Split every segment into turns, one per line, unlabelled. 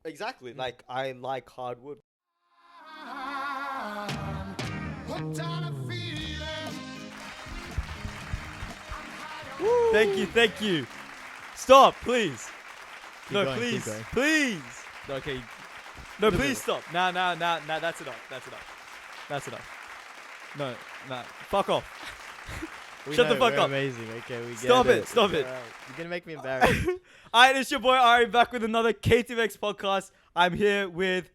Exactly. Like, I like hardwood. Thank you. Stop, please.
Keep going.
Please. Okay. No, please stop. Nah, that's enough. No, fuck off. Shut the fuck up.
Amazing. Okay, we get
Stop
it.
it. Stop it.
Alright. You're gonna make me embarrassed.
Alright, it's your boy Aryan back with another KTMX podcast. I'm here with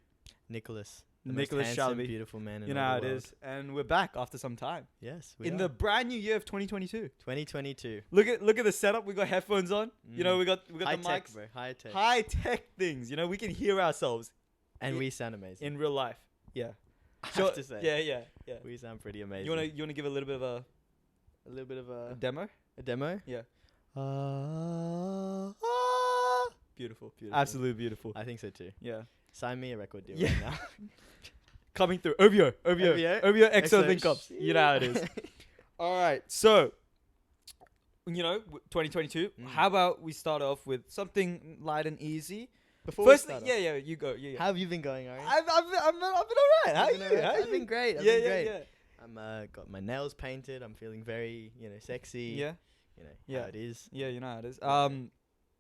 Nicholas.
Nicholas
handsome,
Shalaby.
beautiful man.
You know how it is. And we're back after some time.
Yes,
In the brand new year of 2022.
2022.
Look at the setup. We got headphones on. You know, we got
high
the
tech,
mics.
bro. High tech.
High tech things. You know, we can hear ourselves
And we sound amazing.
in real life. Yeah.
I have to say.
Yeah.
We sound pretty amazing.
You wanna give a little bit of a demo?
a demo?
Yeah. Beautiful.
Beautiful.
Absolutely beautiful.
I think so too.
Yeah.
Sign me a record deal
Yeah.
right now.
Coming through. OVO XO
XO.
Link Ups. You know how it is. All right. So, 2022. How about we start off with something light and easy?
Before
Firstly,
we start
yeah, you go. Yeah.
How have you been going, Aryan?
I've been alright. How are you?
I've been great. I've
Yeah.
been great. I'm got my nails painted. I'm feeling very, sexy.
Yeah.
How it is.
Yeah, you know how it is.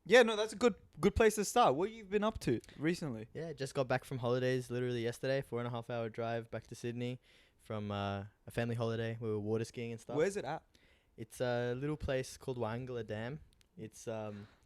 Yeah, no, that's a good place to start. What you've been up to recently?
Yeah, just got back from holidays literally yesterday. 4.5 hour drive back to Sydney from a family holiday. We were water skiing and stuff.
Where's it at?
It's a little place called 𝐊𝐿𝐴 Dam. It's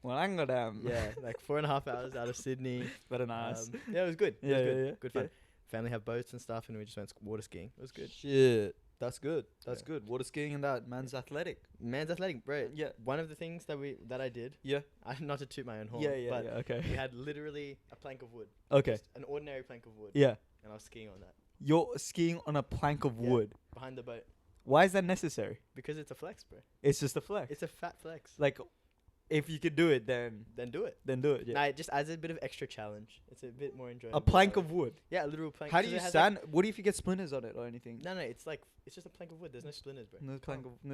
Waranga Dam.
yeah, like 4.5 hours out of Sydney.
Very nice.
Yeah, it was good.
Yeah,
Good
yeah.
fun. Family have boats and stuff, and we just went water skiing. It was good.
Shit. That's good. That's
Yeah.
good. Water skiing and that. Man's athletic.
Man's athletic, bro.
Yeah.
One of the things that I did.
Yeah.
Not to toot my own horn.
Yeah,
But
okay.
we had literally a plank of wood.
Okay.
Just an ordinary plank of wood.
Yeah.
And I was skiing on that
You're skiing on a plank of
Yeah.
wood.
behind the boat
Why is that necessary?
because it's a flex, bro.
It's just a flex.
It's a fat flex.
Like, if you could do it, then
Then do it.
do it. Yeah.
Nah, it just adds a bit of extra challenge. It's a bit more enjoyable.
A plank of wood.
Yeah, a literal plank.
How do
'cause
you
it has,
stand? What if you get splinters on it or anything?
No, it's just a plank of wood. There's no splinters, bro.
No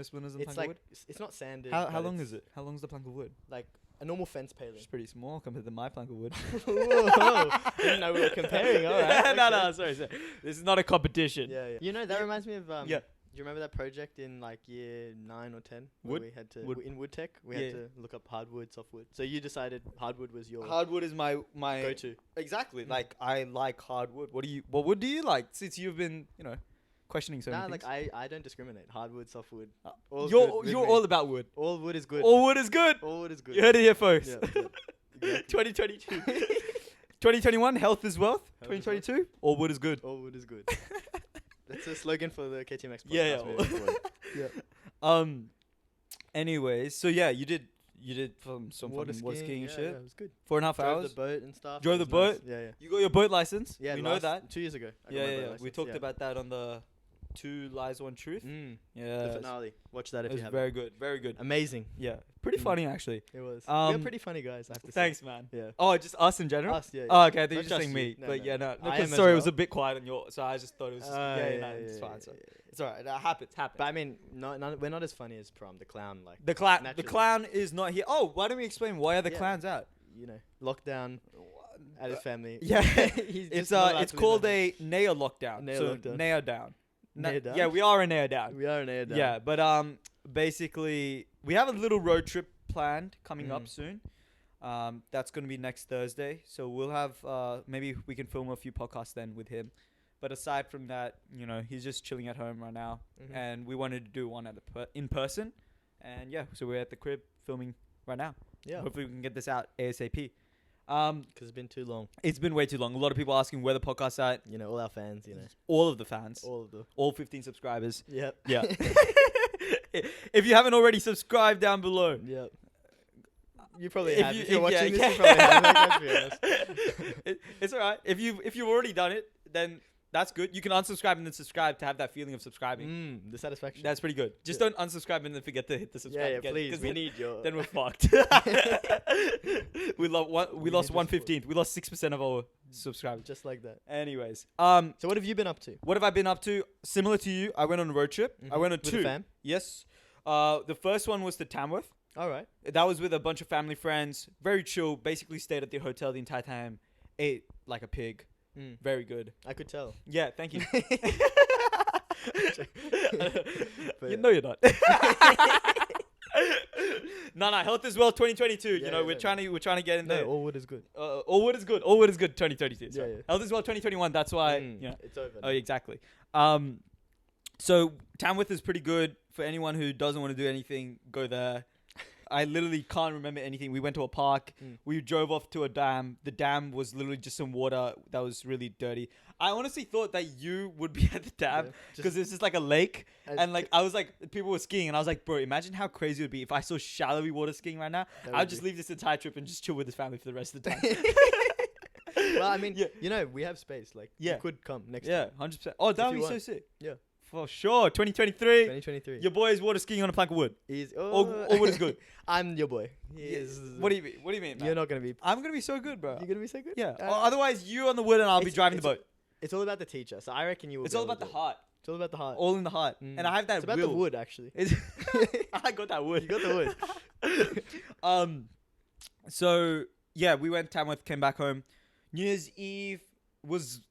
splinters on the
It's
plank
like
of wood.
it's not sanded.
How
but
long
it's
is it? How long is the plank of wood?
Like a normal fence paling.
It's pretty small compared to my plank of wood.
Whoa, didn't know we were comparing. All right.
No, sorry. This is not a competition.
Yeah. You know that reminds me of
Yeah.
Do you remember that project in like year 9 or 10?
Wood?
Where we had to
Wood.
in wood tech. We
Yeah.
had to look up hardwood, softwood. So you decided hardwood was your
Hardwood is my
go-to.
Exactly.
Mm.
Like, I like hardwood. What wood do you like? Since you've been questioning so
Nah,
many
like
things.
I don't discriminate. Hardwood, softwood. all's
You're
good with
you're
me.
all about wood.
All wood is good.
All wood is good.
All wood is good.
You heard it here first.
Yeah, yeah.
2022. 2021, health is wealth.
Health is
2022, all wood is good.
All wood is good. That's a slogan for the KTMX podcast.
Yeah.
moving forward.
Anyways, so yeah, you did some
Water
fucking water skiing and
yeah,
shit.
Yeah, it was good.
4.5
Drove
hours.
the boat and stuff.
Drove
It
the
was nice.
boat?
Yeah.
You got your boat license.
Yeah,
we know that.
2 years ago. I got
Yeah.
my boat
We
license,
talked
yeah.
about that on the 2 Lies, 1 Truth.
The
Yeah.
finale. Watch that
It
if
was
you haven't.
very good. Very good.
Amazing.
Yeah. Pretty
Mm.
funny, actually.
It was.
Um,
We're pretty funny guys, I have to say.
Thanks, man.
Yeah.
Oh, just us in general?
Us, yeah.
Oh, okay. I think
Not
you're just
just
saying
you.
me.
No,
but
no.
yeah, no.
I
Because,
am as
sorry, it was
well.
a bit quiet on your, so I just thought it was just, it's fine. So it's alright. That happens.
But I mean, we're not as funny as Param, the clown. Like
The clown
naturally.
is not here. Oh, why don't we explain why are the
Yeah.
clowns out?
Lockdown at his family.
Yeah.
He's
It's
just not allowed
it's
to leave
called
the
a Naya lockdown.
Naya
so
lockdown.
Naya down.
Naya down?
Yeah, we are a Naya
house.
down.
We are an air down.
Yeah, but basically we have a little road trip planned coming up
Mm.
soon. That's gonna be next Thursday. So we'll have maybe we can film a few podcasts then with him. But aside from that, he's just chilling at home right now,
Mhm.
and we wanted to do one in person, and yeah, so we're at the crib filming right now.
Yeah.
Hopefully we can get this out ASAP.
Because it's been too long.
It's been way too long. A lot of people asking where the podcast's at.
All our fans.
All of the fans,
All of the.
all 15 subscribers.
Yep.
Yeah. If you haven't already, subscribe down below.
Yep. You probably
If
have.
you-
If you're
if-
watching
yeah,
this, you probably have. Like, let's be honest.
It's alright. If you've already done it, then that's good. You can unsubscribe and then subscribe to have that feeling of subscribing.
The satisfaction.
That's pretty good. Just
Yeah.
don't unsubscribe and then forget to hit the subscribe
yeah,
again,
please.
'cause
We
then,
need your.
then we're fucked. We lost
need
1/15th. We lost 6% of our subscribers.
just like that.
Anyways,
So what have you been up to?
what have I been up to? Similar to you, I went on a road trip. I went on
With
2.
the fam?
Yes. The first one was to Tamworth.
All right.
That was with a bunch of family friends. Very chill. Basically stayed at the hotel the entire time. ate like a pig. Very good.
I could tell.
Yeah, thank you.
But
You know you're not. No, health is well 2022.
Yeah,
You know, we're trying to get in there.
No, all wood is good.
All wood is good. All wood is good 2022. Sorry.
Yeah.
Health is well 2021. That's why, you know.
It's over.
Oh, exactly. So Tamworth is pretty good. For anyone who doesn't want to do anything, go there. I literally can't remember anything. We went to a park. We drove off to a dam. The dam was literally just some water that was really dirty. I honestly thought that you would be at the dam because it's just like a lake. And like I was like, people were skiing, and I was like, bro, imagine how crazy it would be if I saw Shalaby water skiing right now. I'd just leave this entire trip and just chill with his family for the rest of the time.
Well, I mean, you know, we have space. Like, you could come next time.
Yeah, 100%. Oh, that would be so sick.
Yeah.
For sure. 2023.
2023.
Your boy is water skiing on a plank of wood. All wood is good.
I'm your boy.
What do you mean? What do you mean, man?
You're not going to be.
I'm going to be so good, bro.
You're going to be so good?
Yeah. Otherwise, you on the wood and I'll be driving the boat.
It's all about the teacher. So I reckon you will.
It's all about the heart.
It's all about the heart.
All in the heart. And I have that
It's about
will.
the wood, actually.
I got that wood.
You got the wood.
So, yeah, we went Tamworth, came back home. New Year's Eve was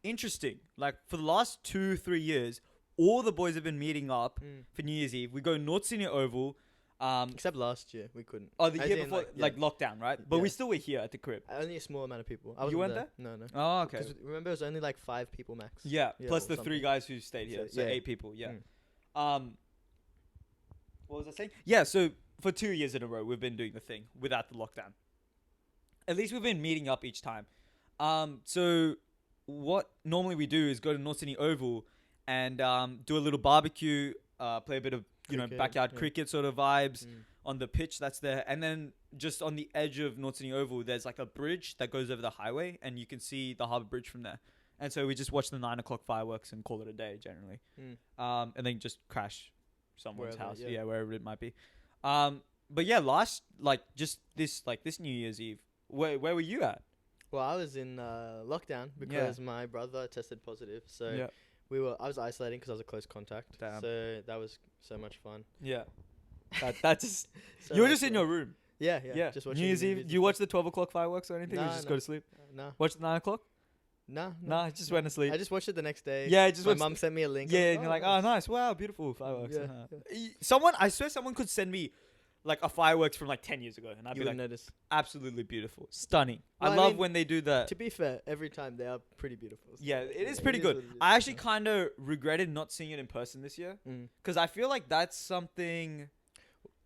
interesting. Like, for the last 2-3 years, all the boys have been meeting up for New Year's Eve. We go North Senior Oval.
Except last year, we couldn't.
Oh, the year before, like lockdown, right? But we still were here at the crib.
Only a small amount of people.
You weren't there?
No.
Oh, okay.
Because remember, it was only like 5 people max.
Yeah, plus the 3 guys who stayed here. So 8 people, yeah. What was I saying? Yeah, so for 2 years in a row, we've been doing the thing without the lockdown. At least we've been meeting up each time. So what normally we do is go to North Sydney Oval and do a little barbecue, play a bit of backyard cricket sort of vibes on the pitch that's there. And then just on the edge of North Sydney Oval, there's like a bridge that goes over the highway and you can see the harbour bridge from there. And so we just watch the 9 o'clock fireworks and call it a day generally. And then just crash someone's house. Yeah, wherever it might be. But yeah, this New Year's Eve, where were you at?
Well, I was in lockdown because my brother tested positive. So I was isolating because I was a close contact.
Damn.
So that was so much fun.
Yeah. That just you were just in your room.
Yeah. Just watching
New Year's Eve. Do you watch the 12 o'clock fireworks or anything? Or you just go to sleep?
No.
Watch the 9 o'clock?
No.
I just went to sleep.
I just watched it the next day.
Yeah,
my mum sent me a link.
Yeah, and you're like, oh, nice. Wow, beautiful fireworks. I swear someone could send me like a fireworks from like 10 years ago and I'd be like,
notice.
Absolutely beautiful. Stunning.
Well,
I love when they do that.
To be fair, every time they are pretty beautiful.
Yeah, it is pretty good. I actually kind of regretted not seeing it in person this year because I feel like that's something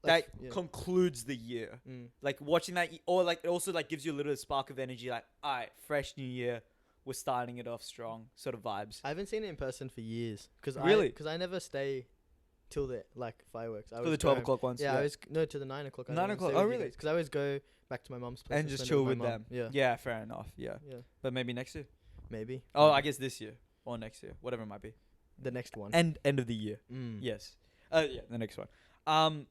that concludes the year. Like watching that, or like it also like gives you a little spark of energy. Like, all right, fresh new year, we're starting it off strong, sort of vibes.
I haven't seen it in person for years. Because I never stay till the fireworks.
For the 12 o'clock ones.
Yeah, to the 9 o'clock.
9 o'clock. Oh, really?
Because I always go back to my mom's place
and just chill with them.
Yeah.
Yeah, fair enough. Yeah. But maybe next year.
Maybe.
Oh, I guess this year or next year, whatever it might be.
The next one.
End of the year. Yes. The next one.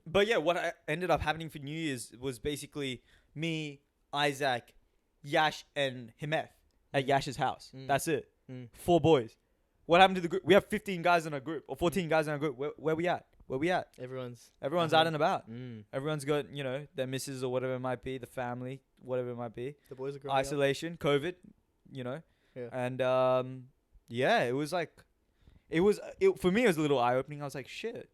But yeah, what ended up happening for New Year's was basically me, Isaac, Yash, and 𝐏𝐿𝐓 at Yash's house. That's it. 4 boys. What happened to the group? We have 15 guys in our group or 14 guys in our group. Where we at? Everyone's out and about. Everyone's got, their missus or whatever it might be, the family, whatever it might be.
The boys are growing
isolation,
up.
COVID, Yeah. And it was like, for me, it was a little eye opening. I was like, shit,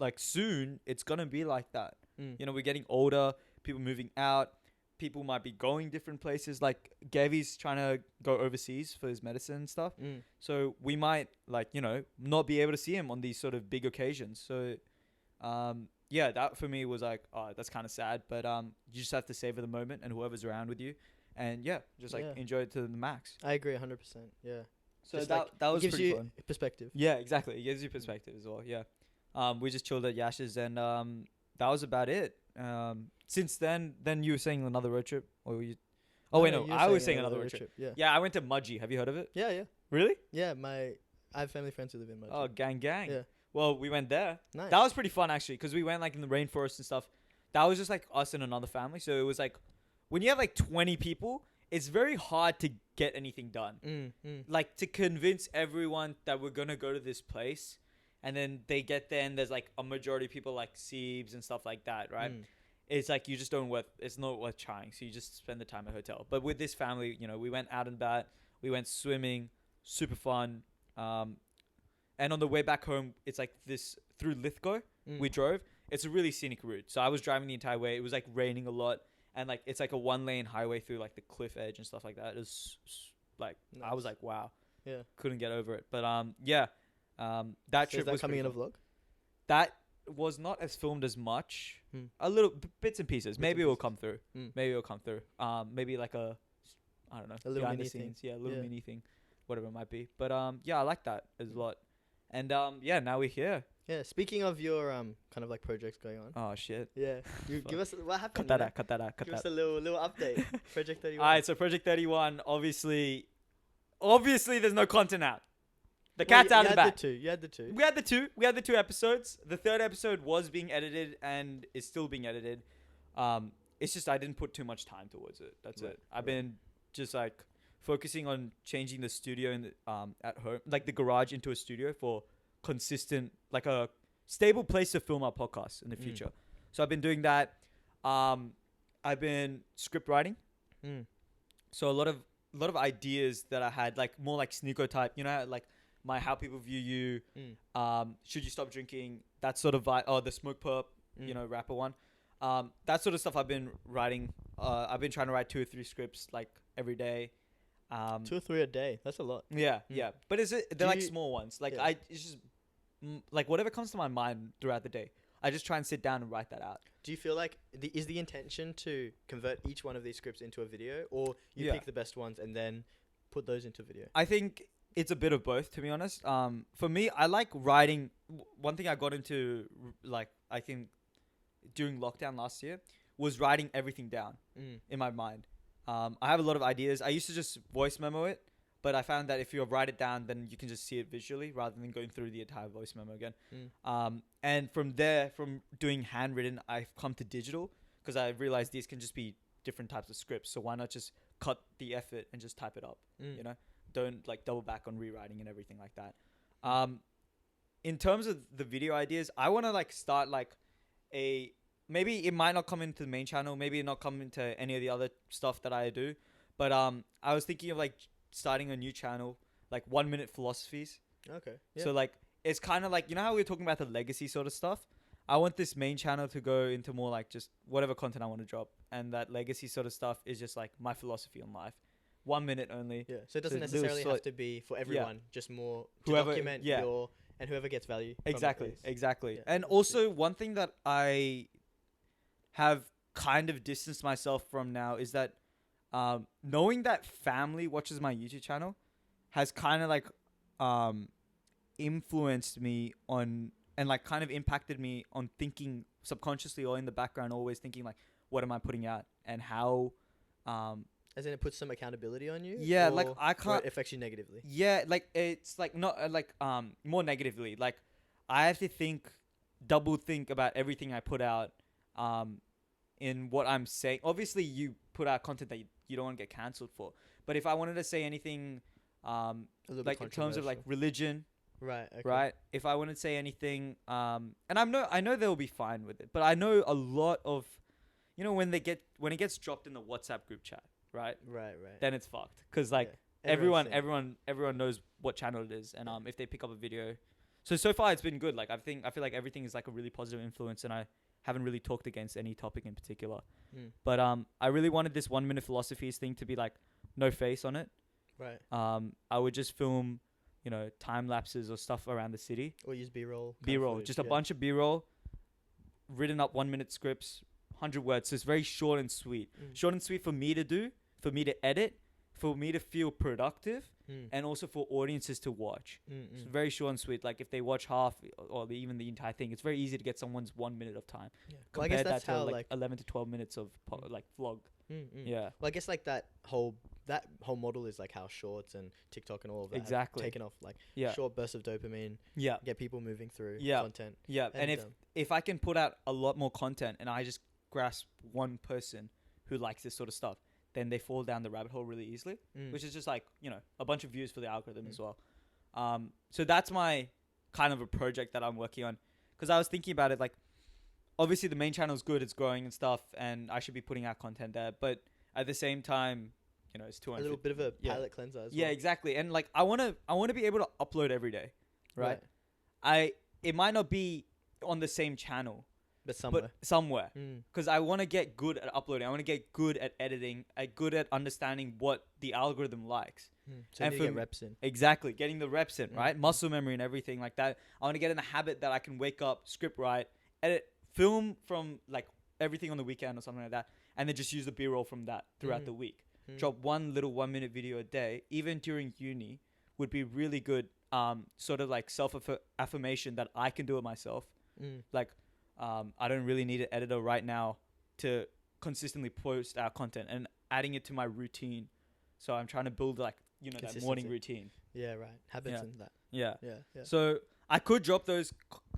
like soon it's going to be like that. We're getting older, people moving out. People might be going different places. Like Gavy's trying to go overseas for his medicine and stuff. So we might not be able to see him on these sort of big occasions. So, that for me was like, oh, that's kind of sad. But you just have to savor the moment and whoever's around with you, and enjoy it to the max.
I agree 100%. Yeah.
So that was
gives
pretty
you
fun.
Perspective.
Yeah, exactly. It gives you perspective as well. Yeah. We just chilled at Yash's and that was about it. Since then you were saying another road trip, or you? Oh wait, no, I was saying another road trip. Yeah, I went to 𝐊𝐿𝐷𝐗. Have you heard of it?
Yeah.
Really?
Yeah, I have family friends who live in 𝐊𝐿𝐷𝐗.
Oh, gang.
Yeah.
Well, we went there.
Nice.
That was pretty fun actually, because we went like in the rainforest and stuff. That was just like us and another family. So it was like, when you have like 20 people, it's very hard to get anything done. Like to convince everyone that we're gonna go to this place. And then they get there and there's like a majority of people like 𝐊𝐓𝐿𝐷𝐗 and stuff like that, right? it's like you just don't worth. It's not worth trying. So you just spend the time at hotel. But with this family, you know, we went out and about. We went swimming, super fun. And on the way back home, it's like this through Lithgow. We drove. It's a really scenic route. So I was driving the entire way. It was like raining a lot, and like it's like a 1-lane highway through like the cliff edge and stuff like that. It was like nice. I was like, wow. Yeah. Couldn't get over it. But that trip was
coming in a vlog.
That was not as filmed as much. A little bits and pieces. Maybe it will come through. Maybe it'll come through. Maybe like a
little mini thing.
Yeah, a little mini thing, whatever it might be. But I like that a lot. And now we're here.
Yeah. Speaking of your kind of like projects going on.
Oh shit.
Yeah. You give us what happened.
Cut that out.
Give us a little update. Project 31.
Alright, so Project 31. Obviously, there's no content out. The cat's out of the bag.
You had the two.
We had the 2 episodes. The 3rd episode was being edited and is still being edited. It's just I didn't put too much time towards it. That's it. I've been just like focusing on changing the studio in at home, like the garage, into a studio for consistent, like a stable place to film our podcast in the future. So I've been doing that. I've been script writing. So a lot of ideas that I had, like more like Sneeko type, you know, like my How People View You, Should You Stop Drinking, that sort of vibe. Oh, the Smoke Perp, you know, rapper one. That sort of stuff I've been writing. I've been trying to write 2 or 3 scripts like every day.
2 or 3 a day. That's a lot.
Yeah. But they're like small ones. Like it's just like whatever comes to my mind throughout the day. I just try and sit down and write that out.
Do you feel like is the intention to convert each one of these scripts into a video, or you pick the best ones and then put those into video?
I think it's a bit of both, to be honest. For me, I like writing. One thing I got into, like, I think during lockdown last year, was writing everything down in my mind. I have a lot of ideas. I used to just voice memo it, but I found that if you write it down, then you can just see it visually rather than going through the entire voice memo again. And from there, from doing handwritten, I've come to digital because I realized these can just be different types of scripts. So why not just cut the effort and just type it up? You know, don't like double back on rewriting and everything like that. In terms of the video ideas, I want to like start like maybe it might not come into the main channel, maybe it not come into any of the other stuff that I do, but I was thinking of like starting a new channel, like 1 minute philosophies.
Okay. Yeah.
So like it's kind of like, you know how we were talking about the legacy sort of stuff? I want this main channel to go into more like just whatever content I want to drop, and that legacy sort of stuff is just like my philosophy on life. 1 minute only.
Yeah. So it doesn't necessarily have to be for everyone, just more to document your and whoever gets value.
Exactly.
Yeah.
And also one thing that I have kind of distanced myself from now is that knowing that family watches my YouTube channel has kind of like influenced me on, and like kind of impacted me on thinking subconsciously or in the background, always thinking like, what am I putting out and how
as in it puts some accountability on you?
Yeah, like I can't...
Or it affects you negatively?
Yeah, like it's like not like more negatively. Like I have to double think about everything I put out in what I'm saying. Obviously, you put out content that you don't want to get cancelled for. But if I wanted to say anything like in terms of like religion...
Right. Okay.
Right. If I wanted to say anything, and I know they'll be fine with it, but I know a lot of, you know, when it gets dropped in the WhatsApp group chat, right?
Right.
Then it's fucked, because like everyone knows what channel it is, and if they pick up a video, so far it's been good. Like I feel like everything is like a really positive influence, and I haven't really talked against any topic in particular. But I really wanted this 1 minute philosophies thing to be like no face on it.
Right.
I would just film, you know, time lapses or stuff around the city.
Or use B-roll.
Just a bunch of B-roll, written up 1 minute scripts, 100 words. So it's very short and sweet. Short and sweet for me to do, for me to edit, for me to feel productive, and also for audiences to watch. It's very short and sweet. Like if they watch half or even the entire thing, it's very easy to get someone's 1 minute of time.
Yeah. Well, I guess that's how like
11 to 12 minutes of like vlog. Yeah.
Well, I guess like that whole model is like how shorts and TikTok and all of that have taken off, like short bursts of dopamine. Yeah. Get people moving through content.
Yeah. And if I can put out a lot more content and I just grasp one person who likes this sort of stuff, then they fall down the rabbit hole really easily, which is just like, you know, a bunch of views for the algorithm as well. So that's my kind of a project that I'm working on, because I was thinking about it, like obviously the main channel is good, it's growing and stuff, and I should be putting out content there. But at the same time, you know, it's 200.
A little bit of a palate cleanser as well.
Yeah, exactly. And like, I wanna be able to upload every day, right? It might not be on the same channel, but somewhere. Because I want to get good at uploading. I want to get good at editing. Good at understanding what the algorithm likes.
So you need to get reps in.
Exactly, getting the reps in, right? Muscle memory and everything like that. I want to get in the habit that I can wake up, script write, edit, film from like everything on the weekend or something like that, and then just use the B-roll from that throughout the week. Drop one little 1-minute video a day, even during uni, would be really good. Sort of like self-affirmation that I can do it myself. Like, I don't really need an editor right now to consistently post our content, and adding it to my routine. So I'm trying to build like, you know, that morning routine.
Yeah, right. Habits and that.
Yeah. So I could drop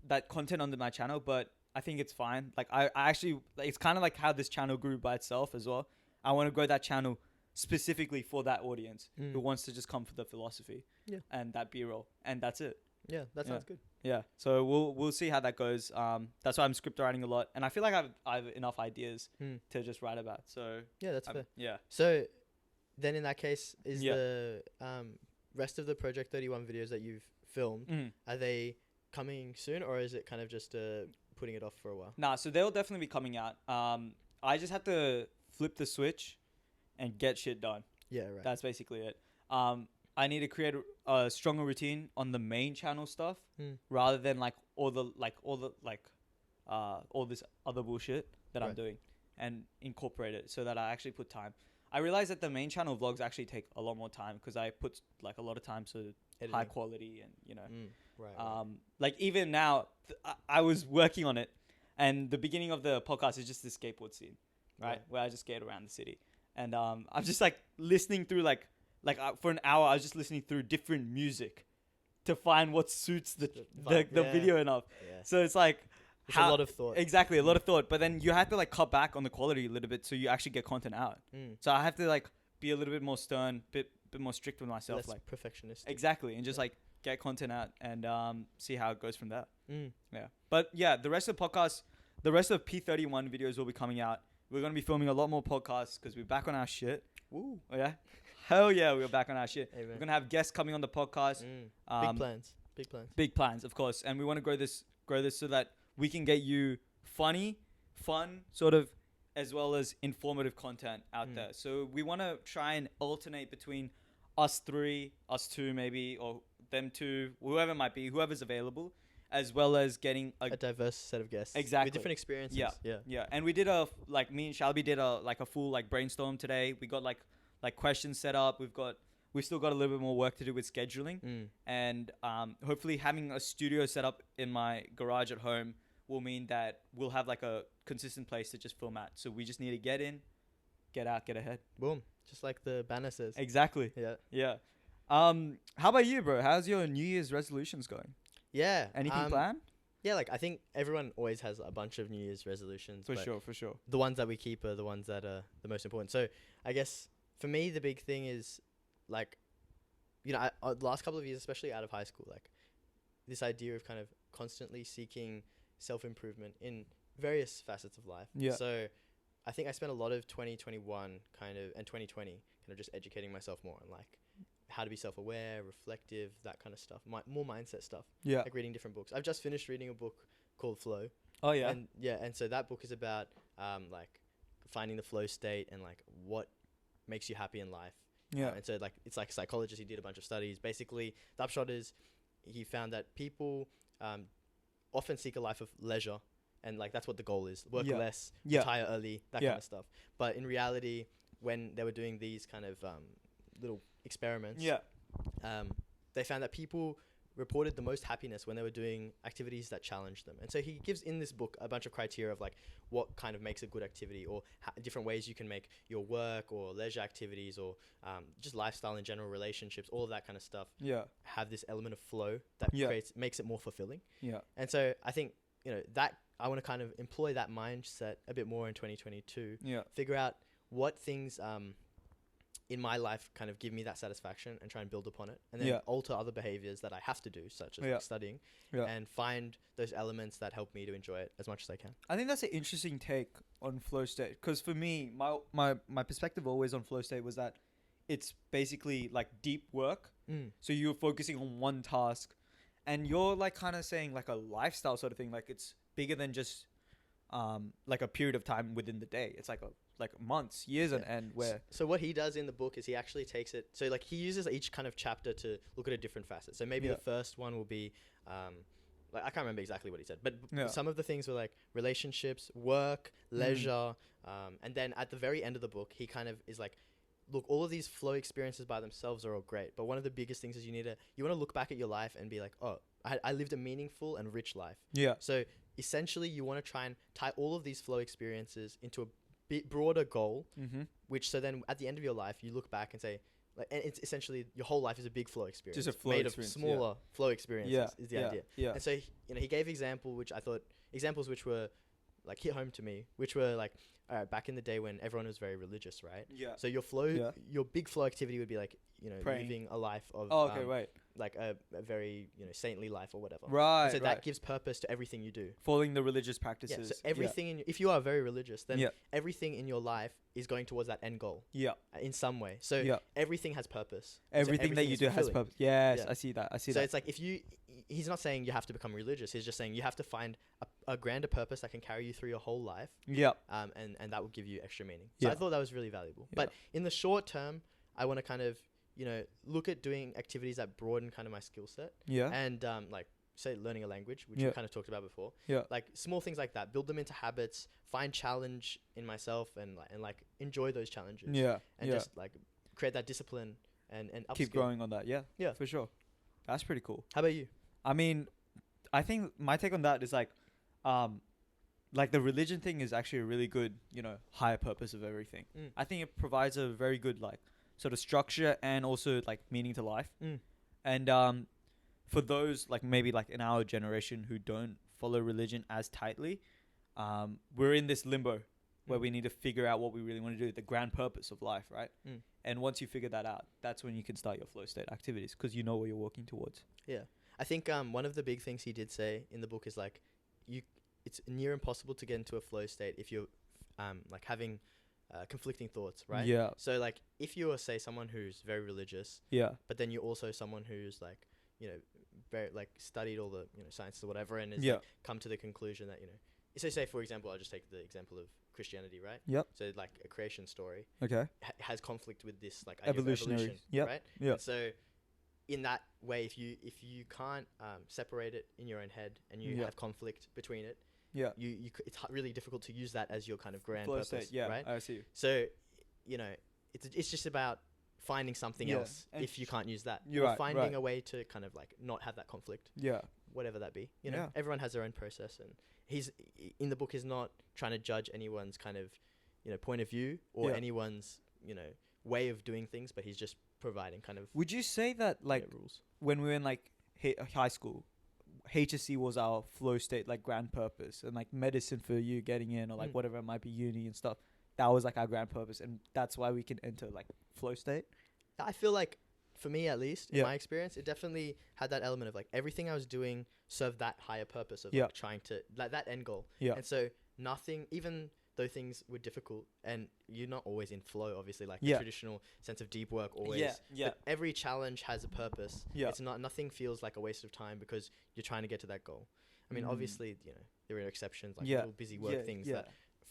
that content onto my channel, but I think it's fine. Like I actually, like, it's kind of like how this channel grew by itself as well. I want to grow that channel specifically for that audience who wants to just come for the philosophy and that B-roll, and that's it.
Yeah, that sounds good.
Yeah, so we'll see how that goes. That's why I'm script writing a lot, and I feel like I have enough ideas to just write about. So
yeah, that's fair.
Yeah.
So then in that case, is the rest of the Project 31 videos that you've filmed, are they coming soon, or is it kind of just putting it off for a while?
Nah, so they'll definitely be coming out. I just have to flip the switch and get shit done.
Yeah, right.
That's basically it. I need to create a stronger routine on the main channel stuff rather than like all this other bullshit that I'm doing, and incorporate it so that I actually put time. I realize that the main channel vlogs actually take a lot more time because I put like a lot of time to high quality and, you know, like even now I was working on it, and the beginning of the podcast is just the skateboard scene, right? Where I just skate around the city. And I'm just like listening through like for an hour, I was just listening through different music to find what suits the video enough. Yeah. So it's like
a lot of thought.
Exactly, a lot of thought. But then you have to like cut back on the quality a little bit so you actually get content out. So I have to like be a little bit more stern, bit more strict with myself,
less
like
perfectionist.
Exactly, and just like get content out and see how it goes from there. Yeah, but yeah, the rest of the podcast, the rest of P31 videos will be coming out. We're going to be filming a lot more podcasts because we're back on our shit.
Woo.
Oh, yeah? Hell yeah, we're back on our shit. Hey, we're going to have guests coming on the podcast.
Big plans.
Big plans, of course. And we want to grow this so that we can get you fun, sort of, as well as informative content out there. So we want to try and alternate between us three, us two maybe, or them two, whoever it might be, whoever's available, as well as getting a diverse set of guests. Exactly. With different experiences. Yeah. And we did me and Shalaby did a full like brainstorm today. We got like questions set up. We've still got a little bit more work to do with scheduling. And hopefully having a studio set up in my garage at home will mean that we'll have like a consistent place to just film at. So we just need to get in, get out, get ahead. Boom. Just like the banner says. Exactly. Yeah. How about you, bro? How's your New Year's resolutions going? Yeah. Anything planned? Yeah, like I think everyone always has a bunch of New Year's resolutions. For sure. The ones that we keep are the ones that are the most important. So I guess for me, the big thing is like, you know, the last couple of years, especially out of high school, like this idea of kind of constantly seeking self-improvement in various facets of life. Yeah. So I think I spent a lot of 2021 and 2020 kind of just educating myself more on like how to be self-aware, reflective, that kind of stuff. More mindset stuff. Yeah. Like reading different books. I've just finished reading a book called Flow. Oh, yeah? And so that book is about like finding the flow state and like what makes you happy in life. Yeah. And so like it's like a psychologist. He did a bunch of studies. Basically, the upshot is he found that people often seek a life of leisure. And like that's what the goal is. Work less, retire early, that kind of stuff. But in reality, when they were doing these kind of little experiments, they found that people reported the most happiness when they were doing activities that challenged them. And so he gives in this book a bunch of criteria of like what kind of makes a good activity, or different ways you can make your work or leisure activities or just lifestyle in general, relationships, all of that kind of stuff have this element of flow that makes it more fulfilling. And so I think, you know, that I want to kind of employ that mindset a bit more in 2022. Figure out what things
in my life kind of give me that satisfaction and try and build upon it, and then alter other behaviors that I have to do, such as like studying, and find those elements that help me to enjoy it as much as I can.
I think that's an interesting take on flow state, because for me, my perspective always on flow state was that it's basically like deep work. So you're focusing on one task, and you're like kind of saying like a lifestyle sort of thing, like it's bigger than just like a period of time within the day. It's like months, years on end. Where
so what he does in the book is he actually takes it, so like he uses each kind of chapter to look at a different facet. So maybe the first one will be like I can't remember exactly what he said, but some of the things were like relationships, work, leisure, and then at the very end of the book he kind of is like, look, all of these flow experiences by themselves are all great, but one of the biggest things is you want to look back at your life and be like, oh, I lived a meaningful and rich life. So essentially you want to try and tie all of these flow experiences into a bit broader goal, which so then at the end of your life you look back and say, like, and it's essentially your whole life is a big flow experience,
just a flow
made
experience,
of smaller flow experiences is the idea. And so he gave examples which were like hit home to me, which were like, all right, back in the day when everyone was very religious, right? So your flow, your big flow activity would be like, praying. Living a life of like a very saintly life or whatever. And so that gives purpose to everything you do.
Following the religious practices.
So everything if you are very religious, then everything in your life is going towards that end goal. In some way. So everything has purpose.
Everything that you do has purpose. Yes, I see that. So
it's like he's not saying you have to become religious. He's just saying you have to find a grander purpose that can carry you through your whole life. And that will give you extra meaning. So I thought that was really valuable. But in the short term, I want to kind of look at doing activities that broaden kind of my skill set. And like say learning a language, which we kind of talked about before. Like small things like that, build them into habits, find challenge in myself and enjoy those challenges. And just like create that discipline and
keep growing on that. Yeah, for sure. That's pretty cool.
How about you?
I mean, I think my take on that is like the religion thing is actually a really good, higher purpose of everything. I think it provides a very good like sort of structure and also like meaning to life. And for those like maybe like in our generation who don't follow religion as tightly, we're in this limbo where we need to figure out what we really want to do, the grand purpose of life, right? And once you figure that out, that's when you can start your flow state activities because you know what you're working towards.
I think one of the big things he did say in the book is like it's near impossible to get into a flow state if you're like having conflicting thoughts, right? So like if you are say someone who's very religious, but then you're also someone who's like very like studied all the sciences or whatever and is like come to the conclusion that so say for example, I'll just take the example of Christianity, right? So like a creation story has conflict with this like idea of evolution, right? And so in that way, if you can't separate it in your own head and you have conflict between it, it's really difficult to use that as your kind of grand purpose, right?
I see.
So it's just about finding something else if you can't use that.
You're
finding a way to kind of like not have that conflict. Whatever that be. Everyone has their own process, and he's in the book is not trying to judge anyone's kind of point of view or anyone's way of doing things, but he's just providing kind of.
Would you say that like
rules
when we were in like high school, HSC was our flow state like grand purpose, and like medicine for you getting in or like whatever it might be, uni and stuff, that was like our grand purpose, and that's why we can enter like flow state?
I feel like for me at least in my experience, it definitely had that element of like everything I was doing served that higher purpose of like trying to like that end goal. And so nothing, even though things were difficult and you're not always in flow, obviously, like the traditional sense of deep work always. But every challenge has a purpose. It's not, nothing feels like a waste of time because you're trying to get to that goal. I mean, obviously, there are exceptions, like little busy work things that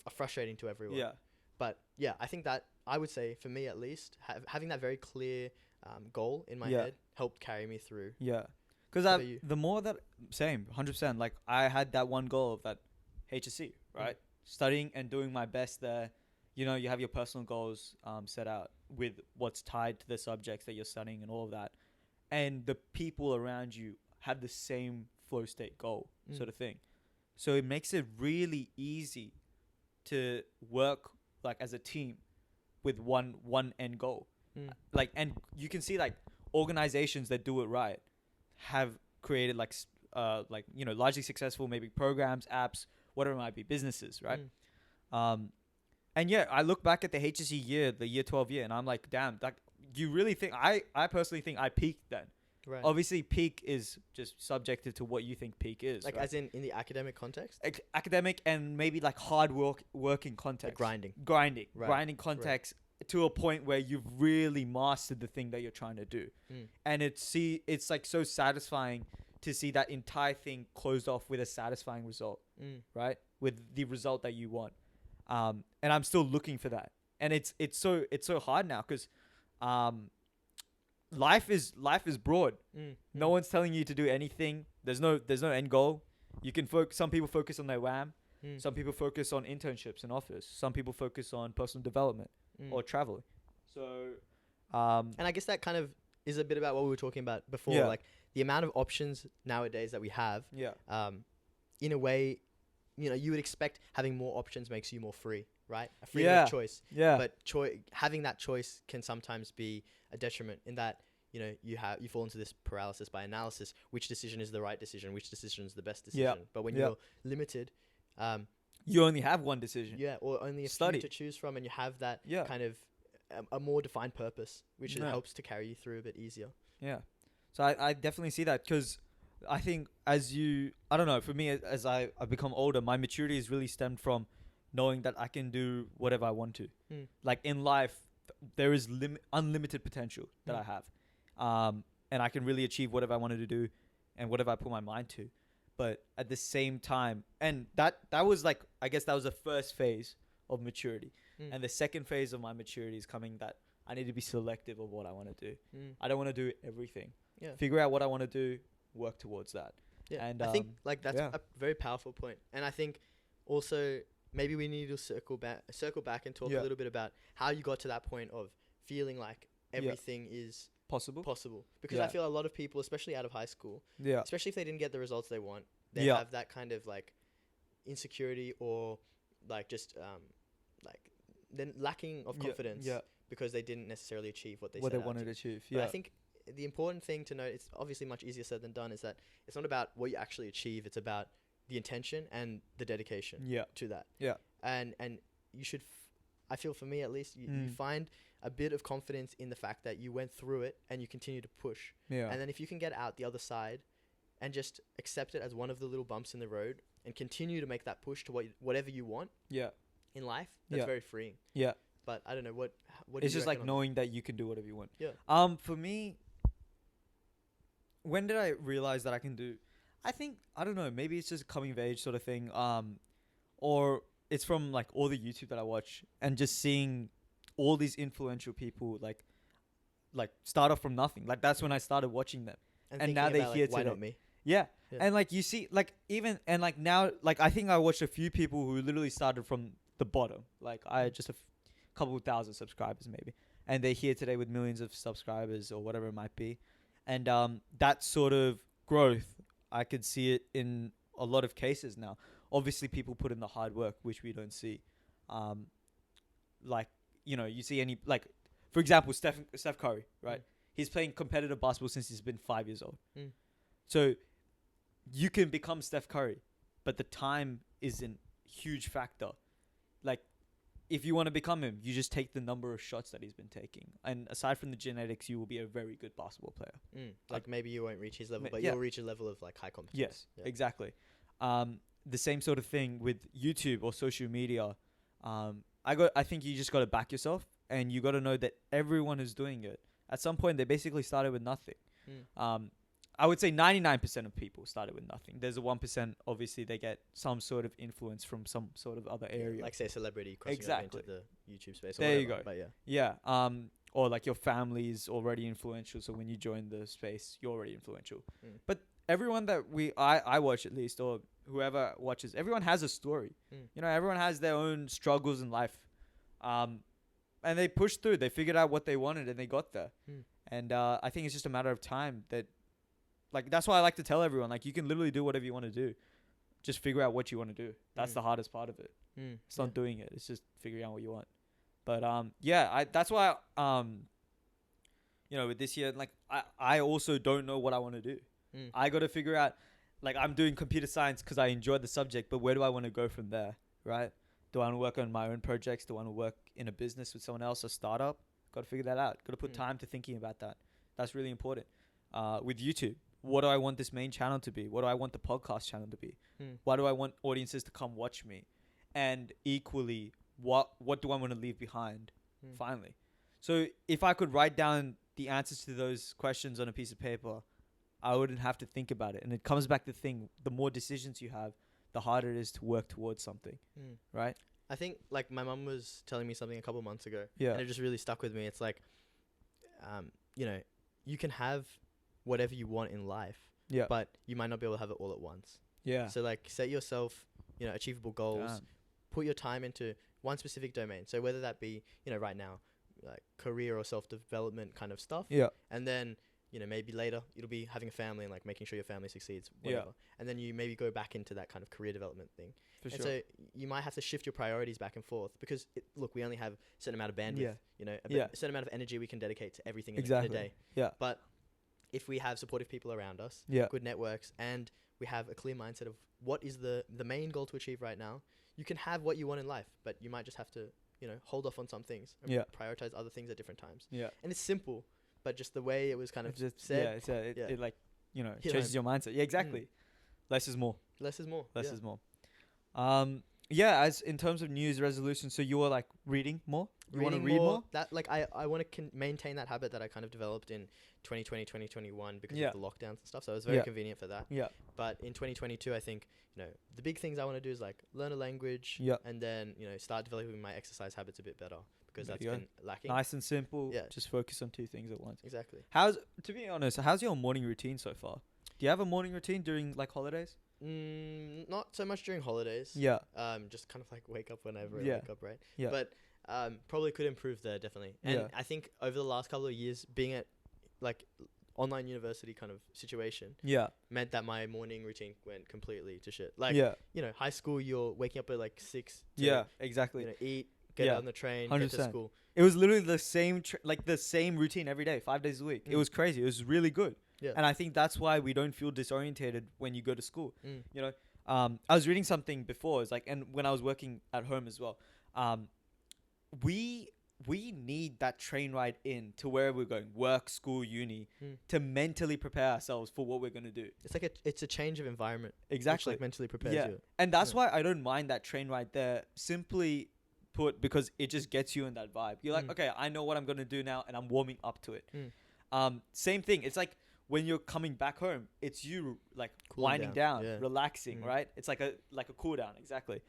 are frustrating to everyone. But I think that I would say for me at least, having that very clear goal in my head helped carry me through.
Because the more that, same, 100%, like I had that one goal of that HSC, right? Studying and doing my best there. You have your personal goals set out with what's tied to the subjects that you're studying and all of that. And the people around you have the same flow state goal sort of thing. So it makes it really easy to work like as a team with one end goal. Like, and you can see like organizations that do it right have created like largely successful maybe programs, apps, whatever it might be, businesses, right? And yeah, I look back at the HSC year, the year 12 year, and I'm like, damn, like, you really think, I personally think I peaked then.
Right.
Obviously, peak is just subjective to what you think peak is.
Like,
right?
as in the academic context?
Academic and maybe like hard working context.
Like
grinding
Right.
context to a point where you've really mastered the thing that you're trying to do. And it's like so satisfying to see that entire thing closed off with a satisfying result, right? With the result that you want. And I'm still looking for that. And it's so hard now because life is broad. No one's telling you to do anything. There's no end goal. You can some people focus on their wham. Some people focus on internships and offers. Some people focus on personal development or traveling. So,
and I guess that kind of is a bit about what we were talking about before. Like the amount of options nowadays that we have. In a way, you know, you would expect having more options makes you more free, right? A freedom of choice. But having that choice can sometimes be a detriment in that, you know, you fall into this paralysis by analysis. Which decision is the right decision? Which decision is the best decision? But when you're limited,
you only have one decision.
Or only a few to choose from, and you have that kind of a more defined purpose, which helps to carry you through a bit easier.
Yeah. So I definitely see that because I think I don't know, for me, as I've become older, my maturity has really stemmed from knowing that I can do whatever I want to. Like in life, there is unlimited potential that I have. And I can really achieve whatever I wanted to do and whatever I put my mind to. But at the same time, and that was like, I guess that was the first phase of maturity. And the second phase of my maturity is coming that I need to be selective of what I want to do. I don't want to do everything. Figure out what I want to do, work towards that.
And I think like that's a very powerful point. And I think also maybe we need to circle back and talk a little bit about how you got to that point of feeling like everything is possible. Because I feel a lot of people, especially out of high school, especially if they didn't get the results they want, they have that kind of like insecurity or like just like then lacking of confidence because they didn't necessarily achieve what they wanted to achieve. But I think the important thing to note, it's obviously much easier said than done, is that it's not about what you actually achieve. It's about the intention and the dedication to that. And you should, I feel for me at least, you find a bit of confidence in the fact that you went through it and you continue to push. And then if you can get out the other side and just accept it as one of the little bumps in the road and continue to make that push to whatever you want in life, that's very freeing. But I don't know, what
it's just like knowing that you can do whatever you want. For me, when did I realize that I can do? I think, I don't know, maybe it's just a coming of age sort of thing. Or it's from like all the YouTube that I watch and just seeing all these influential people like start off from nothing. Like that's when I started watching them. And now they're here today. Why not me? Yeah. And like you see, like even, and like now, like I think I watched a few people who literally started from the bottom. Like I had just a couple thousand subscribers maybe. And they're here today with millions of subscribers or whatever it might be. And that sort of growth, I could see it in a lot of cases now. Obviously, people put in the hard work, which we don't see. Like, you know, you see any, like, for example, Steph Curry, right? He's playing competitive basketball since he's been 5 years old. So you can become Steph Curry, but the time is a huge factor. Like, if you want to become him, you just take the number of shots that he's been taking. And aside from the genetics, you will be a very good basketball player.
Like maybe you won't reach his level, but you'll reach a level of like high competence.
Yes, exactly. The same sort of thing with YouTube or social media. I think you just got to back yourself and you got to know that everyone is doing it. At some point, they basically started with nothing. I would say 99% of people started with nothing. There's a 1%, obviously, they get some sort of influence from some sort of other area.
Like, say, celebrity crossing over into the YouTube space.
There you go. But or like your family is already influential, so when you join the space, you're already influential. But everyone that I watch at least, or whoever watches, everyone has a story. You know, everyone has their own struggles in life. And they pushed through. They figured out what they wanted and they got there. And I think it's just a matter of time that, like, that's why I like to tell everyone, like, you can literally do whatever you want to do. Just figure out what you want to do. That's the hardest part of it. It's not doing it. It's just figuring out what you want. But, that's why, you know, with this year, like, I also don't know what I want to do. I got to figure out, like, I'm doing computer science because I enjoy the subject, but where do I want to go from there, right? Do I want to work on my own projects? Do I want to work in a business with someone else, a startup? Got to figure that out. Got to put time to thinking about that. That's really important. With YouTube, what do I want this main channel to be? What do I want the podcast channel to be? Why do I want audiences to come watch me? And equally, what do I want to leave behind? Finally. So if I could write down the answers to those questions on a piece of paper, I wouldn't have to think about it. And it comes back to the thing, the more decisions you have, the harder it is to work towards something. Right?
I think, like, my mum was telling me something a couple of months ago.
Yeah.
And it just really stuck with me. It's like, you know, you can have whatever you want in life. Yeah. But you might not be able to have it all at once. Yeah. So, like, set yourself, you know, achievable goals. Put your time into one specific domain. So whether that be, you know, right now, like career or self-development kind of stuff. Yeah. And then, you know, maybe later it'll be having a family and like making sure your family succeeds, whatever. Yeah. And then you maybe go back into that kind of career development thing. For sure. So you might have to shift your priorities back and forth because, look, we only have a certain amount of bandwidth, you know, a certain amount of energy we can dedicate to everything in a day. Yeah. But if we have supportive people around us, good networks, and we have a clear mindset of what is the main goal to achieve right now, you can have what you want in life, but you might just have to, you know, hold off on some things and prioritize other things at different times. Yeah. And it's simple, but just the way it was kind of just said. It like, you know, changes your mindset. Yeah, exactly. Less is more. Less is more. Less is more.
As in terms of New Year's resolutions, so you were like reading more? You want to read more?
That, like, I want to maintain that habit that I kind of developed in 2020, 2021 because of the lockdowns and stuff. So it was very convenient for that. Yeah. But in 2022, I think, you know, the big things I want to do is like learn a language and then, you know, start developing my exercise habits a bit better because that's been lacking.
Nice and simple. Yeah. Just focus on two things at once.
Exactly.
To be honest, how's your morning routine so far? Do you have a morning routine during like holidays?
Not so much during holidays. Yeah. Just kind of like wake up whenever I wake up, right? Yeah. But probably could improve there, definitely. And I think over the last couple of years, being at like online university kind of situation meant that my morning routine went completely to shit. Like, you know, high school, you're waking up at like 6 to,
exactly.
You know, eat, get on the train, 100%. Get to school.
It was literally the same the same routine every day, 5 days a week. It was crazy. It was really good. Yeah. And I think that's why we don't feel disorientated when you go to school. You know, I was reading something before. It's like, and when I was working at home as well, we need that train ride in to where we're going, work, school, uni, to mentally prepare ourselves for what we're going to do.
It's like it's a change of environment.
Exactly.
Which, like, mentally prepares you.
And that's why I don't mind that train ride there, simply put, because it just gets you in that vibe. You're like, okay, I know what I'm going to do now, and I'm warming up to it. Same thing. It's like when you're coming back home, it's you like winding down, relaxing, right? It's like a cool down. Exactly.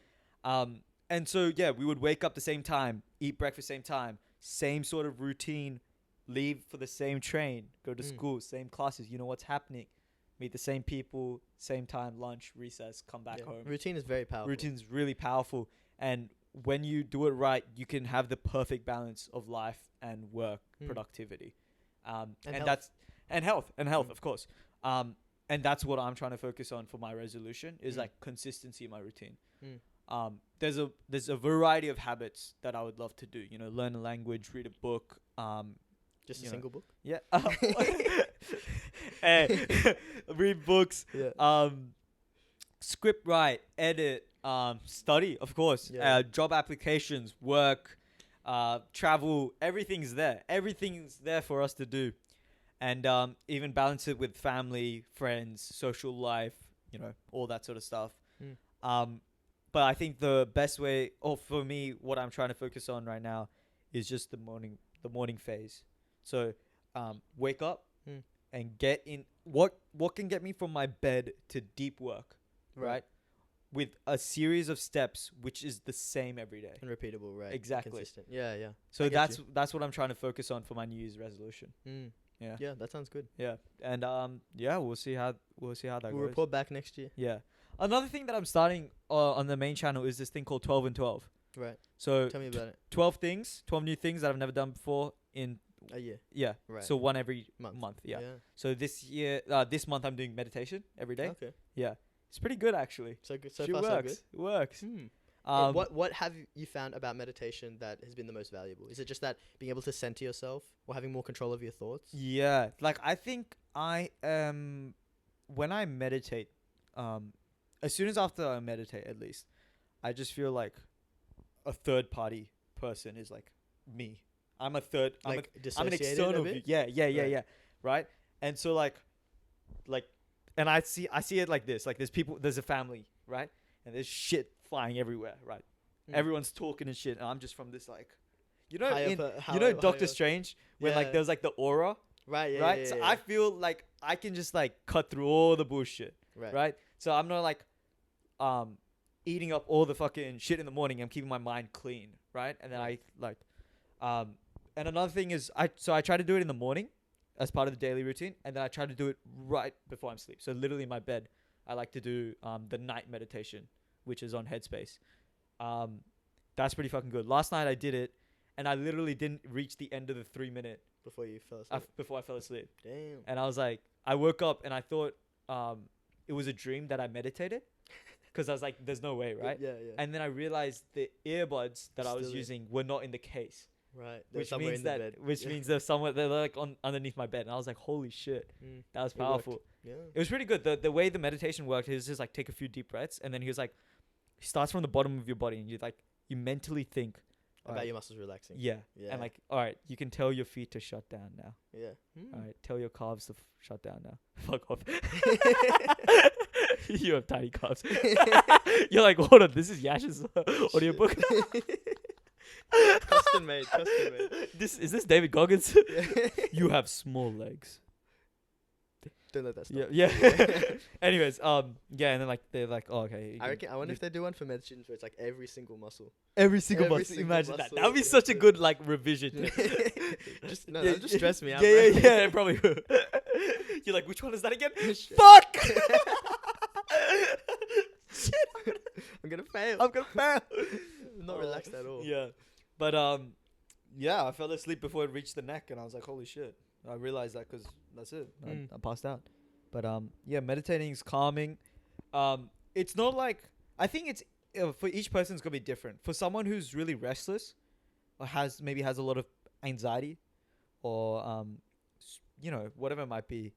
And so, we would wake up the same time, eat breakfast same time, same sort of routine, leave for the same train, go to school, same classes. You know what's happening. Meet the same people, same time, lunch, recess, come back home.
Routine is very powerful.
Routine's really powerful. And when you do it right, you can have the perfect balance of life and work, productivity. And health, of course. And that's what I'm trying to focus on for my resolution is like consistency in my routine. There's a variety of habits that I would love to do. You know, learn a language, read a book.
Just a single book?
Yeah. Read books. Yeah. Script write, edit, study, of course. Yeah. Job applications, work, travel. Everything's there. Everything's there for us to do. And even balance it with family, friends, social life, you know, all that sort of stuff. But I think the best way, or for me, what I'm trying to focus on right now is just the morning phase. So wake up and get in. What can get me from my bed to deep work, right? With a series of steps, which is the same every day.
And repeatable, right?
Exactly.
Consistent. Yeah.
So that's what I'm trying to focus on for my New Year's resolution.
Yeah, that sounds good.
Yeah, and we'll see how that goes.
We'll report back next year.
Yeah. Another thing that I'm starting on the main channel is this thing called 12 and 12.
Right.
So
tell me about it.
12 new things that I've never done before in
a year.
Yeah. Right. So one every month. Yeah. So this month I'm doing meditation every day. Okay. Yeah. It's pretty good actually.
So good. So far, so good.
It works.
What have you found about meditation that has been the most valuable? Is it just that being able to center yourself or having more control of your thoughts?
Yeah. Like I think when I meditate, as soon as after I meditate, at least, I just feel like a third party person is like me. I'm a third.
Like
I'm an external view. Yeah. Right. And so like, and I see it like this. Like there's a family, right? And there's shit flying everywhere, right? Everyone's talking and shit, and I'm just from this like, Doctor Strange when like there's like the aura,
right? Yeah,
right.
Yeah,
so
yeah.
I feel like I can just like cut through all the bullshit, right? So I'm not like, eating up all the fucking shit in the morning. I'm keeping my mind clean, right? And then I like, and another thing is I try to do it in the morning as part of the daily routine, and then I try to do it right before I'm asleep. So literally in my bed, I like to do the night meditation, which is on Headspace. That's pretty fucking good. Last night I did it, and I literally didn't reach the end of the 3 minute
before you fell asleep.
Before I fell asleep.
Damn.
And I was like, I woke up and I thought it was a dream that I meditated, because I was like, there's no way, right?
Yeah.
And then I realized the earbuds that I was using were not in the case.
Right.
Which means they're somewhere, they're like underneath my bed. And I was like, holy shit, that was powerful.
Yeah.
It was pretty good. The way the meditation worked is just like take a few deep breaths, and then he was like, he starts from the bottom of your body, and you mentally think
about your muscles relaxing.
Yeah. And like, all right, you can tell your feet to shut down now.
Yeah.
All right, tell your calves to shut down now. Fuck off. You have tiny calves. You're like, hold on, this is Yash's audiobook.
Custom made.
Is this David Goggins? You have small legs.
Don't let that stop.
Yeah. Anyways, and then like they're like, oh, okay.
I wonder if they do one for meditations where it's like every single muscle.
Every single muscle. Imagine that. That would be such a good like revision.
That'll just stress me out.
Yeah, it probably would. You're like, which one is that again? Fuck! Shit,
I'm gonna fail.
I'm
not relaxed at all.
Yeah. But I fell asleep before it reached the neck, and I was like, holy shit. I realized that because that's it. I passed out. But meditating is calming. It's not like, I think it's for each person it's gonna be different. For someone who's really restless or has a lot of anxiety, or whatever it might be,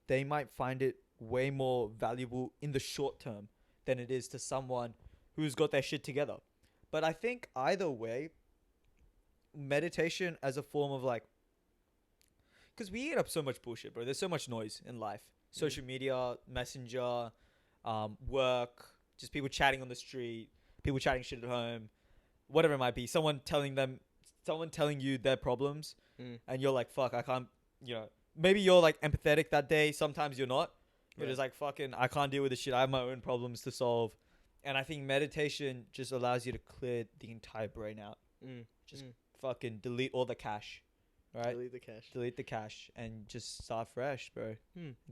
they might find it way more valuable in the short term than it is to someone who's got their shit together. But I think either way, meditation as a form of like, because we eat up so much bullshit, bro. There's so much noise in life. Social media, messenger, work, just people chatting on the street, people chatting shit at home, whatever it might be. Someone telling you their problems, and you're like, fuck, I can't, maybe you're like empathetic that day. Sometimes you're not. You're just like, fucking, I can't deal with this shit. I have my own problems to solve. And I think meditation just allows you to clear the entire brain out. Fucking delete all the cache. Right? Delete the cache and just start fresh, bro.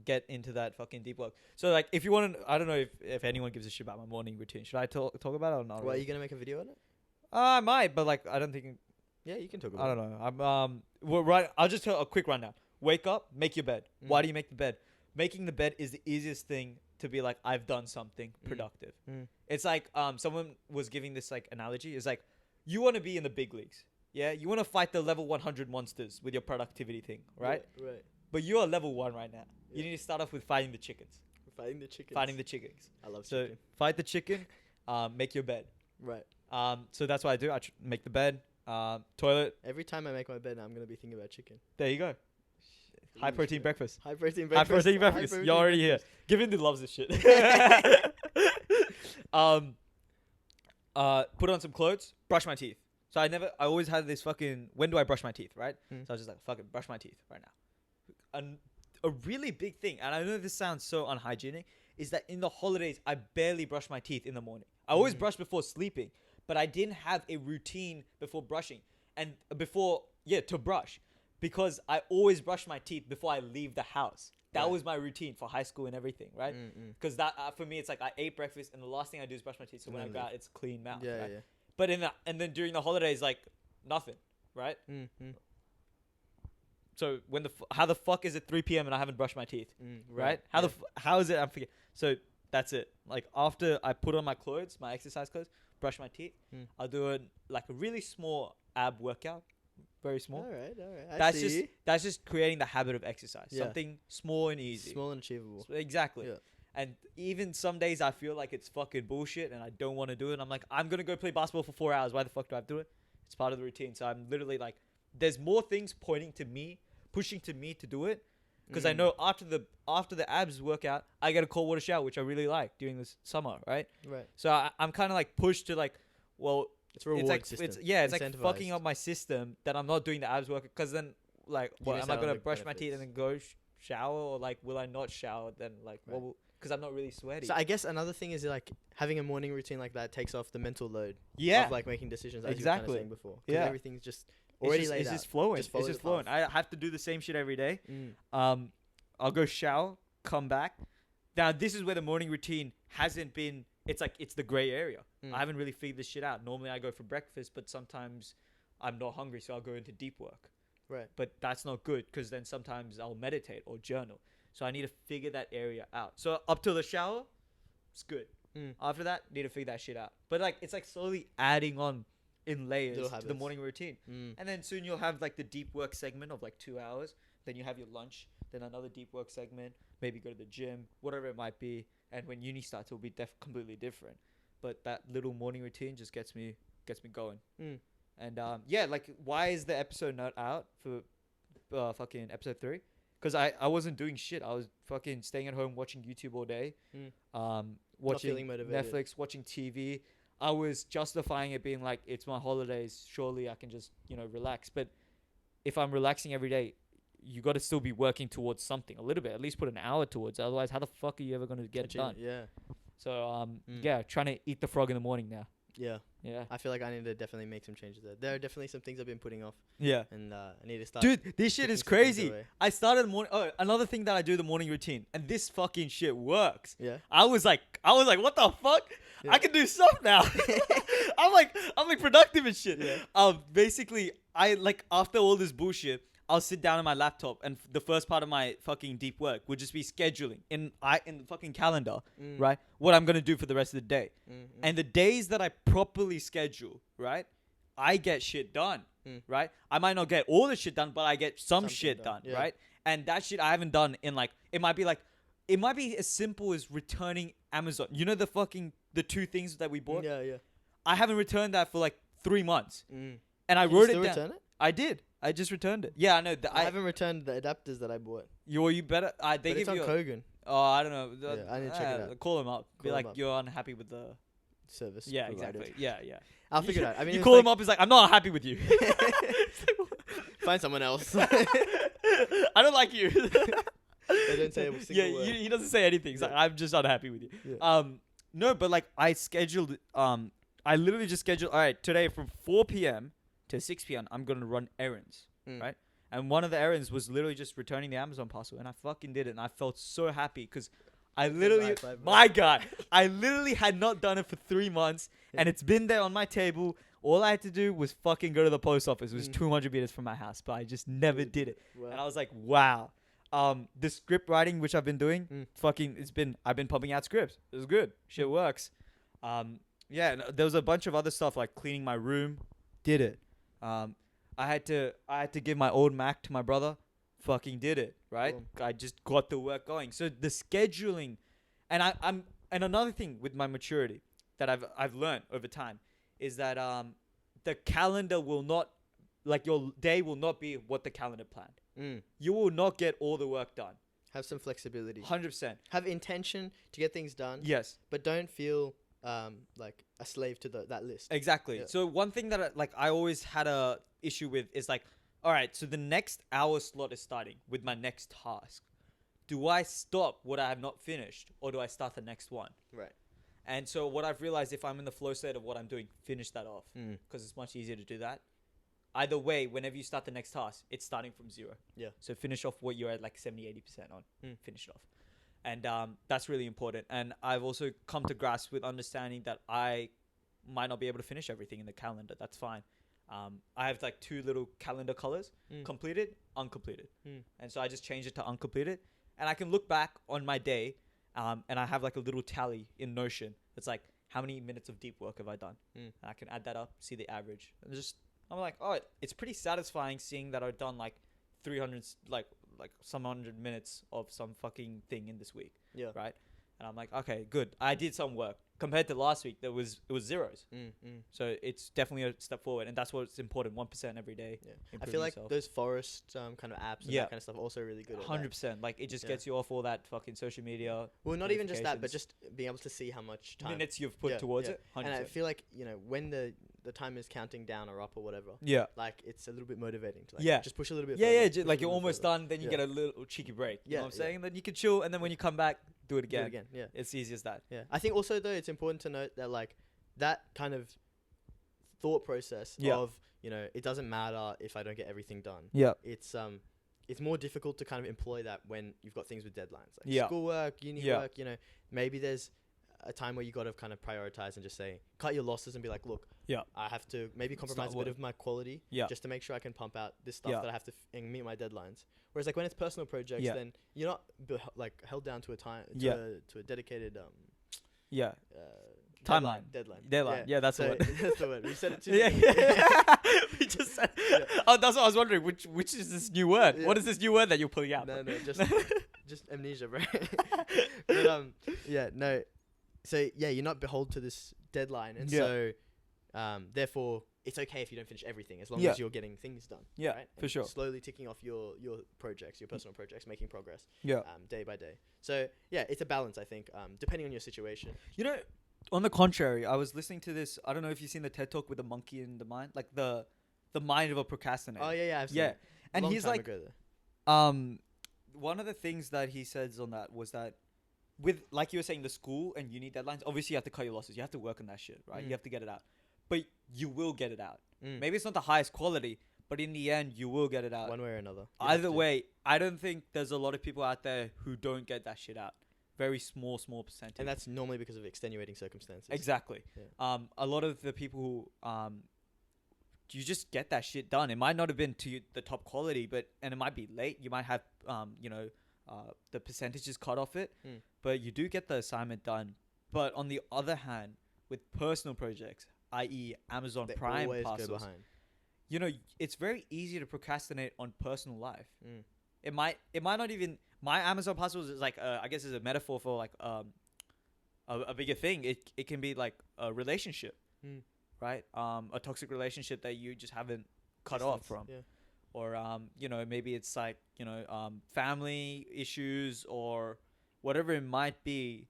Get into that fucking deep work. So like, if you want to, I don't know if anyone gives a shit about my morning routine. Should I talk about it or not?
Well, are you gonna make a video on it?
I might, but like, I don't think.
Yeah, you can talk about it.
I don't know. Well, right. I'll just tell a quick rundown. Wake up, make your bed. Why do you make the bed? Making the bed is the easiest thing to be like, I've done something productive. It's like, someone was giving this like analogy. It's like, you want to be in the big leagues. Yeah, you want to fight the level 100 monsters with your productivity thing, right?
Right.
But you are level 1 right now. Yeah. You need to start off with fighting the chickens.
Fighting the chickens. I love
chicken. So fight the chicken, make your bed.
Right.
So that's what I do. I make the bed, toilet.
Every time I make my bed, I'm going to be thinking about chicken.
There you go. High protein breakfast.
High protein breakfast.
You're already here. Given loves this shit. Put on some clothes, brush my teeth. So I always had this fucking, when do I brush my teeth, right? So I was just like, fucking brush my teeth right now. A really big thing, and I know this sounds so unhygienic, is that in the holidays, I barely brush my teeth in the morning. I always brush before sleeping, but I didn't have a routine before brushing. And to brush. Because I always brush my teeth before I leave the house. That was my routine for high school and everything, right? Because that for me, it's like I ate breakfast, and the last thing I do is brush my teeth. So when I go out, it's clean mouth.
Yeah,
right?
yeah.
But and then during the holidays, like nothing, right? So how the fuck is it 3 p.m. and I haven't brushed my teeth, right? How is it? I'm forgetting. So that's it. Like after I put on my clothes, my exercise clothes, brush my teeth, I'll do a really small ab workout, very small.
All right.
That's just creating the habit of exercise. Something small and easy,
small and achievable.
Exactly. Yeah. And even some days I feel like it's fucking bullshit and I don't want to do it. I'm like, I'm going to go play basketball for 4 hours. Why the fuck do I have to do it? It's part of the routine. So I'm literally like, there's more things pointing to me, pushing to me to do it. Because I know after the abs workout, I get a cold water shower, which I really like during this summer, right?
Right.
So I'm kind of like pushed to like, well,
it's a reward system.
It's like fucking up my system that I'm not doing the abs workout. Because then, like, what, am I going to brush my teeth and then go shower? Or like, will I not shower then? Like, because I'm not really sweaty.
So I guess another thing is like having a morning routine like that takes off the mental load.
Yeah.
Of like making decisions. As
exactly.
you were kind of saying before. Yeah. Everything's just already laid out.
It's just flowing. It's just flowing. I have to do the same shit every day. I'll go shower, come back. Now, this is where the morning routine hasn't been... It's like, it's the gray area. I haven't really figured this shit out. Normally, I go for breakfast, but sometimes I'm not hungry, so I'll go into deep work.
Right.
But that's not good, because then sometimes I'll meditate or journal. So I need to figure that area out. So up till the shower, it's good. After that, need to figure that shit out. But like, it's like slowly adding on in layers to the morning routine. And then soon you'll have like the deep work segment of like 2 hours. Then you have your lunch, then another deep work segment, maybe go to the gym, whatever it might be. And when uni starts, it'll be completely different. But that little morning routine just gets me going. And yeah, like, why is the episode not out for fucking episode 3? Because I wasn't doing shit. I was fucking staying at home watching YouTube all day, watching Netflix, watching TV. I was justifying it being like, it's my holidays. Surely I can just, relax. But if I'm relaxing every day, you got to still be working towards something a little bit. At least put an hour towards it. Otherwise, how the fuck are you ever going to get it done?
Yeah.
So, yeah, trying to eat the frog in the morning now.
Yeah.
Yeah.
I feel like I need to definitely make some changes there. There are definitely some things I've been putting off.
Yeah.
And I need to start.
Dude, this shit is crazy. I started the morning. Oh, another thing that I do the morning routine, and this fucking shit works.
Yeah.
I was like, what the fuck? Yeah. I can do stuff now. I'm like productive and shit. Yeah. Basically, I like after all this bullshit, I'll sit down on my laptop and the first part of my fucking deep work would just be scheduling in the fucking calendar, right? What I'm going to do for the rest of the day. And the days that I properly schedule, right? I get shit done, right? I might not get all the shit done, but I get some shit done, right? And that shit I haven't done in like, it might be as simple as returning Amazon. You know the 2 things that we bought? Yeah. I haven't returned that for like 3 months. And I wrote it down. Return it? I did. I just returned it. Yeah, I know.
I haven't returned the adapters that I bought.
You better. They give
it's on Kogan.
Oh, I don't know.
Yeah, I need to check it out.
Call them up. Be like, you're unhappy with the
service.
Yeah,
provided.
exactly. Yeah.
I'll figure it out. I mean,
you call him up. He's like, I'm not happy with you.
Find someone else.
I don't like you.
They don't say a single word.
He doesn't say anything. He's like, I'm just not happy with you. Yeah. No, but like I scheduled. I literally just scheduled. All right, today from 4 p.m. to 6 p.m. I'm gonna run errands, right? And one of the errands was literally just returning the Amazon parcel, and I fucking did it, and I felt so happy because I literally, my God, I literally had not done it for 3 months, and it's been there on my table. All I had to do was fucking go to the post office. It was 200 meters from my house, but I just never did it. Wow. And I was like, wow. The script writing, which I've been doing, I've been pumping out scripts. It was good. Shit works. Yeah, and there was a bunch of other stuff like cleaning my room. Did it. I had to give my old Mac to my brother. Fucking did it, right? I just got the work going. So the scheduling, and and another thing with my maturity that I've learned over time is that the calendar will not, like, your day will not be what the calendar planned. You will not get all the work done.
Have some flexibility.
100%.
Have intention to get things done.
Yes.
But don't feel like a slave to that list.
Exactly. Yeah. So one thing that I always had a issue with is like, all right, so the next hour slot is starting with my next task. Do I stop what I have not finished, or do I start the next one?
Right.
And so what I've realized, if I'm in the flow state of what I'm doing, finish that off, because it's much easier to do that. Either way, whenever you start the next task, it's starting from 0.
Yeah.
So finish off what you're at like 70-80% on. Finish it off. And that's really important. And I've also come to grasp with understanding that I might not be able to finish everything in the calendar. That's fine. I have like 2 little calendar colors, completed, uncompleted. And so I just changed it to uncompleted. And I can look back on my day, and I have like a little tally in Notion. It's like, how many minutes of deep work have I done? And I can add that up, see the average. And I'm like, oh, it's pretty satisfying seeing that I've done like 300, like some 100 minutes of some fucking thing in this week.
Yeah.
Right. And I'm like, okay, good. I did some work. Compared to last week, it was zeros. So it's definitely a step forward, and that's what's important. 1% every day.
Yeah. I feel like those forest kind of apps and that kind of stuff are also really good.
100%. Like it just gets you off all that fucking social media.
Well, not even just that, but just being able to see how much time
minutes you've put towards it. 100%.
And I feel like when the time is counting down or up or whatever. Like it's a little bit motivating to just push a little bit.
Like you're almost done, then you get a little cheeky break. You know what I'm saying? Then you can chill, and then when you come back, do it again.
Yeah.
It's easy as that.
Yeah. I think also though it's important to note that like that kind of thought process of, it doesn't matter if I don't get everything done.
Yeah.
It's more difficult to kind of employ that when you've got things with deadlines. Like schoolwork, uni work, maybe there's a time where you got to kind of prioritize and just say, cut your losses and be like, look, I have to maybe compromise a bit of my quality just to make sure I can pump out this stuff that I have to and meet my deadlines. Whereas like when it's personal projects, then you're not like held down to a time, to a dedicated,
timeline.
Deadline.
Yeah, that's the word.
That's the word. We said it too.
We just said. Oh, that's what I was wondering. Which is this new word? What is this new word that you're pulling out?
No, just amnesia, bro. But So you're not beholden to this deadline, and so therefore it's okay if you don't finish everything as long as you're getting things done.
Yeah,
right?
for sure.
Slowly ticking off your projects, your personal projects, making progress.
Yeah.
Day by day. So it's a balance, I think, depending on your situation.
On the contrary, I was listening to this. I don't know if you've seen the TED Talk with the monkey in the mind, like the mind of a procrastinator.
Oh yeah, I've seen it.
And
Long
he's
time
like,
ago, though.
one of the things that he says on that was that with, like you were saying, the school and uni deadlines, obviously you have to cut your losses. You have to work on that shit, right? You have to get it out. But you will get it out. Maybe it's not the highest quality, but in the end, you will get it out.
One way or another.
Either way, I don't think there's a lot of people out there who don't get that shit out. Very small percentage.
And that's normally because of extenuating circumstances.
Exactly.
Yeah.
A lot of the people who, you just get that shit done. It might not have been to the top quality, and it might be late. You might have, the percentages cut off it, but you do get the assignment done. But on the other hand, with personal projects, i.e. Amazon Prime parcels,
go behind.
It's very easy to procrastinate on personal life. It might not even, my Amazon parcels is like, I guess is a metaphor for like, a bigger thing. It can be like a relationship, right? A toxic relationship that you just haven't cut off from.
Yeah.
Or, maybe it's like, family issues or whatever it might be,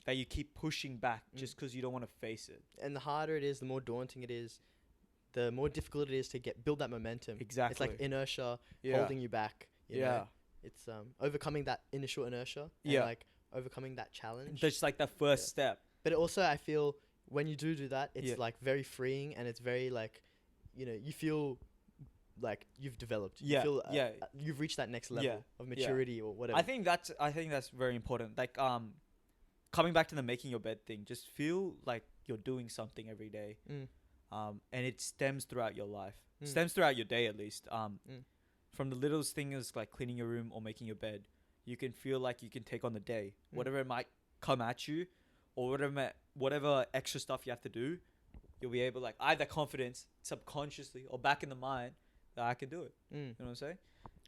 that you keep pushing back just because you don't want to face it.
And the harder it is, the more daunting it is, the more difficult it is to build that momentum.
Exactly.
It's like inertia holding you back. You know? It's overcoming that initial inertia and like overcoming that challenge.
That's like the first step.
But also, I feel when you do that, it's like very freeing, and it's very like, you feel like you've developed. You feel, you've reached that next level of maturity or whatever.
I think that's very important. Like coming back to the making your bed thing, just feel like you're doing something every day. And it stems throughout your life. Stems throughout your day at least. From the littlest things like cleaning your room or making your bed, you can feel like you can take on the day. Whatever it might come at you, or whatever extra stuff you have to do, you'll be able, like, I have that confidence subconsciously or back in the mind that I can do it. You know what I'm saying?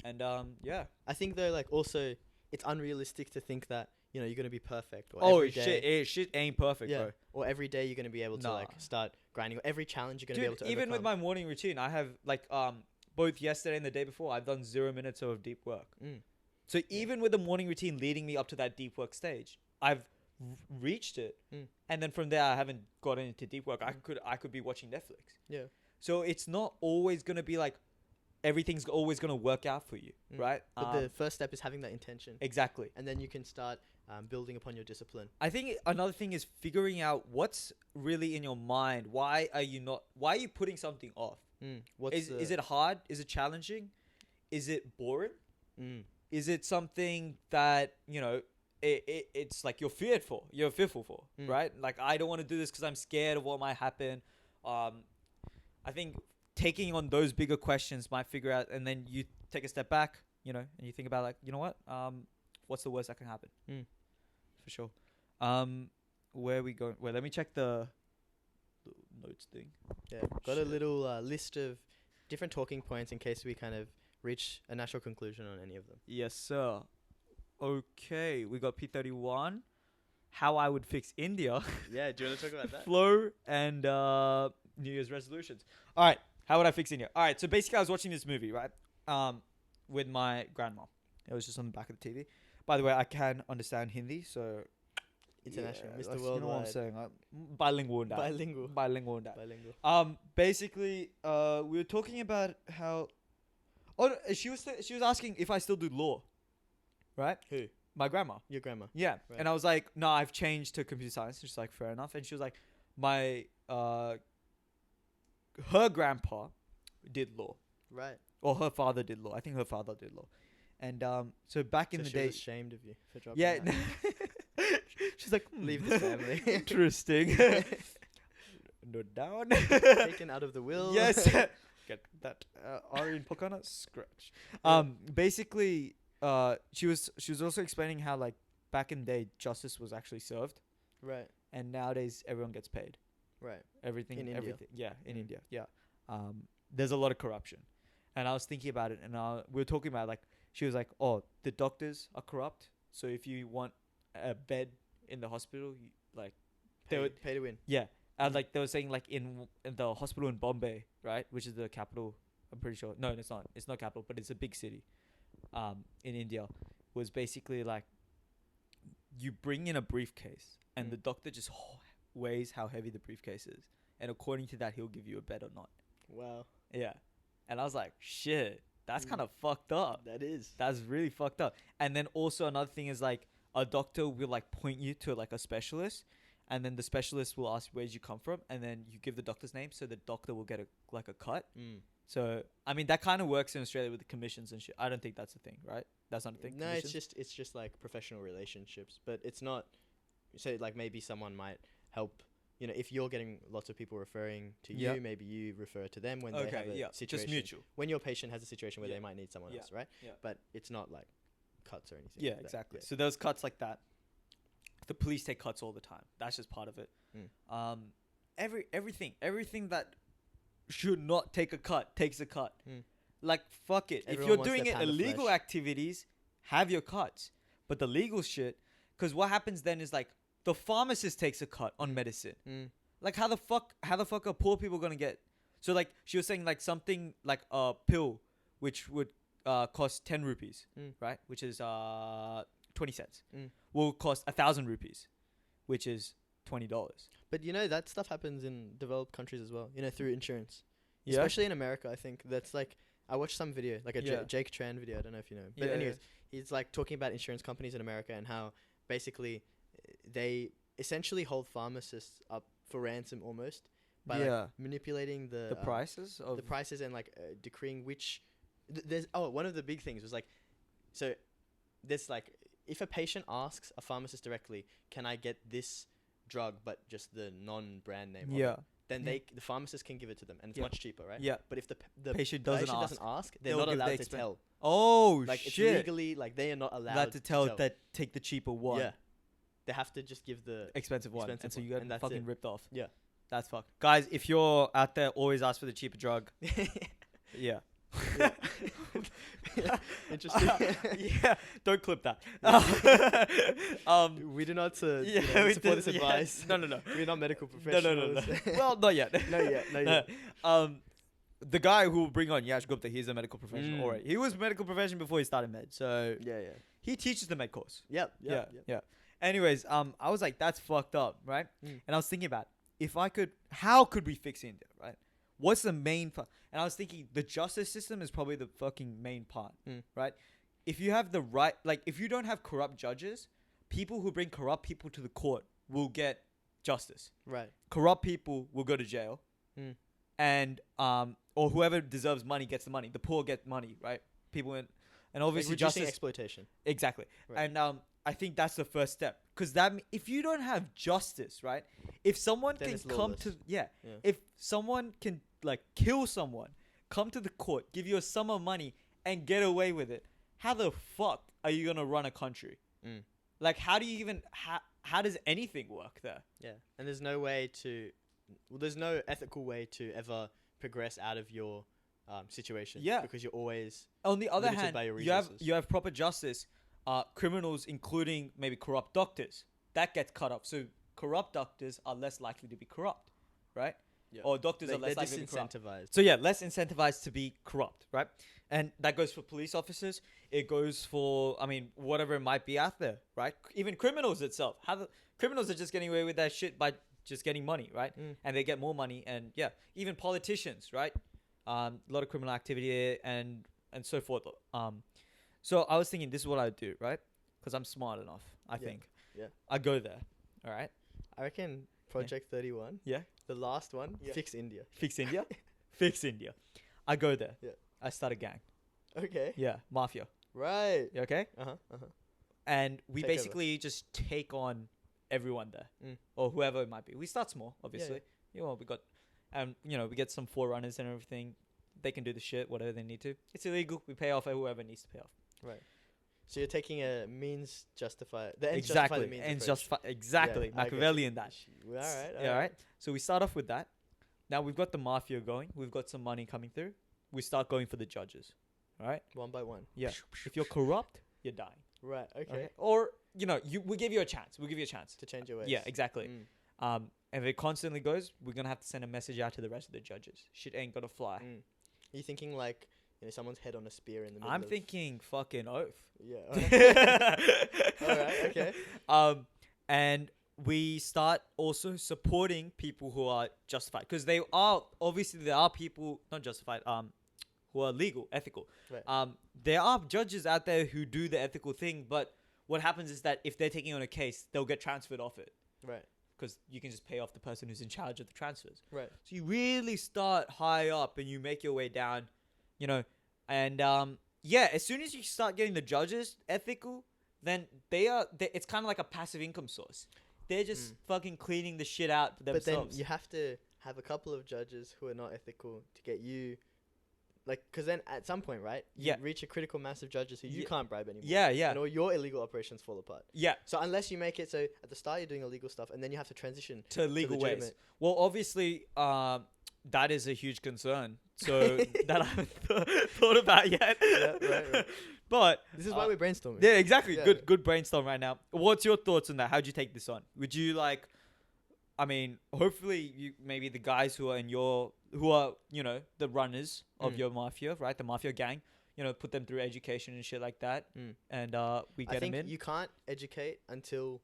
And I
think though, like, also it's unrealistic to think that you're gonna be perfect. Or
shit ain't perfect, bro.
Or every day you're gonna be able to like start grinding. Or every challenge you're gonna be able to
even
overcome.
with my morning routine, I have like both yesterday and the day before, I've done 0 minutes of deep work. So even with the morning routine leading me up to that deep work stage, I've reached it. And then from there, I haven't gotten into deep work. I could be watching Netflix.
Yeah.
So it's not always gonna be like everything's always gonna work out for you, right?
But the first step is having that intention.
Exactly.
And then you can start building upon your discipline.
I think another thing is figuring out what's really in your mind. Why are you putting something off? Is it hard? Is it challenging? Is it boring? Is it something that, it's like you're fearful for, right? Like, I don't want to do this because I'm scared of what might happen. I think taking on those bigger questions might figure out, and then you take a step back, and you think about, like, you know what? What's the worst that can happen? For sure. Where are we going? Wait, let me check the notes thing.
Yeah, got a little list of different talking points in case we kind of reach a natural conclusion on any of them.
Yes, sir. Okay, we got P31. how I would fix India.
Yeah, do you want to talk about that?
Flow and New Year's resolutions. All right, how would I fix India? All right, so basically I was watching this movie, right, with my grandma. It was just on the back of the TV. By the way, I can understand Hindi, so
international, Mr.
You
Worldwide.
know what I'm saying? Bilingual and that. Bilingual and that.
Bilingual.
Basically, we were talking about how. Oh, she was asking if I still do law, right?
Who?
My grandma.
Your grandma.
Yeah, right. And I was like, no, I've changed to computer science. She's like, fair enough. And she was like, my her grandpa did law,
right?
Or her father did law. I think her father did law. And so back in the day,
she was ashamed of you for dropping.
Yeah. She's like,
leave this family.
Interesting. Note down.
Taken out of the will.
Yes. Get that Aryan Pokharna scratch. Basically, she was also explaining how like back in the day justice was actually served.
Right.
And nowadays everyone gets paid.
Right.
Everything.
India.
Yeah, in India. Yeah. There's a lot of corruption, and I was thinking about it, and we were talking about like she was like, oh, the doctors are corrupt. So if you want a bed in the hospital, you, like
they would pay to win.
Yeah. And like they were saying like in the hospital in Bombay, right, which is the capital, I'm pretty sure. No, it's not. It's not capital, but it's a big city in India, was basically like you bring in a briefcase and the doctor just weighs how heavy the briefcase is, and according to that he'll give you a bed or not.
Wow.
Yeah. And I was like, shit, that's kind of fucked up.
That is.
That's really fucked up. And then also another thing is like a doctor will like point you to like a specialist, and then the specialist will ask where did you come from, and then you give the doctor's name, so the doctor will get a cut. So I mean that kind of works in Australia with the commissions and shit. I don't think that's a thing, right? That's not a thing.
No, it's just like professional relationships, but it's not. So like maybe someone might help. You know, if you're getting lots of people referring to you, maybe you refer to them when they have a situation.
Just mutual.
When your patient has a situation where they might need someone else, right?
Yeah.
But it's not like cuts or anything.
Yeah,
like
exactly.
That.
So those cuts like that. The police take cuts all the time. That's just part of it. Everything that should not take a cut takes a cut. Like fuck it.
Everyone
if you're
wants
doing
their
it illegal
flesh.
Activities, have your cuts. But the legal shit, because what happens then is like the pharmacist takes a cut on medicine. Like how the fuck are poor people gonna get? So like she was saying like something like a pill which would cost 10 rupees, right? Which is 20 cents. Will cost 1,000 rupees, which is $20.
But you know that stuff happens in developed countries as well. You know, through insurance,
Yeah.
especially in America. I think that's like I watched some video, like a Jake Tran video. I don't know if you know, but anyways, he's like talking about insurance companies in America and how basically they essentially hold pharmacists up for ransom almost by like manipulating the
prices of
the prices and like decreeing which there's one of the big things was like, so there's like if a patient asks a pharmacist directly, can I get this drug but just the non-brand name of it, then the pharmacist can give it to them and it's much cheaper, right?
But
if the
patient doesn't
ask, they're not allowed to tell.
Oh
like
shit.
It's legally like they are not allowed
to tell that take the cheaper one.
Yeah. They have to just give the
expensive one, and so you get fucking ripped off.
Yeah,
that's fucked. Guys, if you're out there, always ask for the cheaper drug. Yeah.
Interesting.
Don't clip that.
We do not support this advice.
No.
We're not medical professionals.
No. Well, not yet.
Not yet.
The guy who will bring on Yash Gupta, he's a medical professional. Alright, he was a medical professional before he started med. So he teaches the med course.
Yep.
Anyways, I was like, that's fucked up, right? And I was thinking about how could we fix India, right? What's the main and I was thinking the justice system is probably the fucking main part, right? If you have the right, like if you don't have corrupt judges, people who bring corrupt people to the court will get justice.
Right.
Corrupt people will go to jail. And or whoever deserves money gets the money. The poor get money, right? People and obviously
like
justice
exploitation.
Exactly. Right. And I think that's the first step, because if you don't have justice, right? If someone can come to if someone can like kill someone, come to the court, give you a sum of money and get away with it, how the fuck are you gonna run a country? Like how do you even how does anything work there?
Yeah, and there's no ethical way to ever progress out of your situation. Yeah, because you're always
on the other hand, you have proper justice. Criminals, including maybe corrupt doctors, that gets cut off. So corrupt doctors are less likely to be corrupt, right?
Yeah.
Or doctors are less likely to be corrupt.
Disincentivized.
So yeah, less incentivized to be corrupt, right? And that goes for police officers. It goes for, I mean, whatever it might be out there, right? Even criminals itself. Criminals are just getting away with that shit by just getting money, right? And they get more money. And yeah, even politicians, right? A lot of criminal activity and so forth. So I was thinking this is what I'd do, right? Because I'm smart enough, I think.
Yeah.
I go there, all right?
I reckon Project 31.
Yeah.
The last one. Yeah. Fix India.
Fix India? Fix India. I go there.
Yeah.
I start a gang.
Okay.
Yeah. Mafia.
Right.
You okay?
Uh-huh.
And we
Take
basically just take on everyone there. Or whoever it might be. We start small, obviously. Yeah. Well, we got, we get some forerunners and everything. They can do the shit, whatever they need to. It's illegal. We pay off whoever needs to pay off.
Right. So you're taking a means justify the ends
exactly.
justify the means
Ends
approach.
justify exactly.
Yeah,
Machiavellian that.
All
All right. So we start off with that. Now we've got the mafia going. We've got some money coming through. We start going for the judges. All right.
One by one.
Yeah. If you're corrupt, you're dying.
Right. Okay.
Or we give you a chance. We'll give you a chance
To change your ways.
Yeah. Exactly. If it constantly goes, we're gonna have to send a message out to the rest of the judges. Shit ain't gonna fly.
Are you thinking like someone's head on a spear in the middle?
I'm thinking fucking oath.
Yeah. All right. Okay.
And we start also supporting people who are justified, because there are people not justified, who are legal, ethical.
Right.
There are judges out there who do the ethical thing, but what happens is that if they're taking on a case, they'll get transferred off it.
Right.
Because you can just pay off the person who's in charge of the transfers.
Right.
So you really start high up and you make your way down, and as soon as you start getting the judges ethical, then it's kind of like a passive income source. They're just fucking cleaning the shit out for themselves.
But then you have to have a couple of judges who are not ethical to get you, because then at some point, right? You reach a critical mass of judges who you can't bribe anymore.
Yeah, yeah.
And all your illegal operations fall apart.
Yeah.
So unless you make it so at the start you're doing illegal stuff and then you have to transition
to legal ways. Well, obviously, that is a huge concern. So that I haven't thought about yet.
Yeah, right.
But
this is why we're brainstorming.
Yeah, exactly.
Yeah.
Good brainstorm right now. What's your thoughts on that? How'd you take this on? Would you hopefully maybe the guys who are the runners of your mafia, right? The mafia gang, put them through education and shit like that. And we get them in.
You can't educate until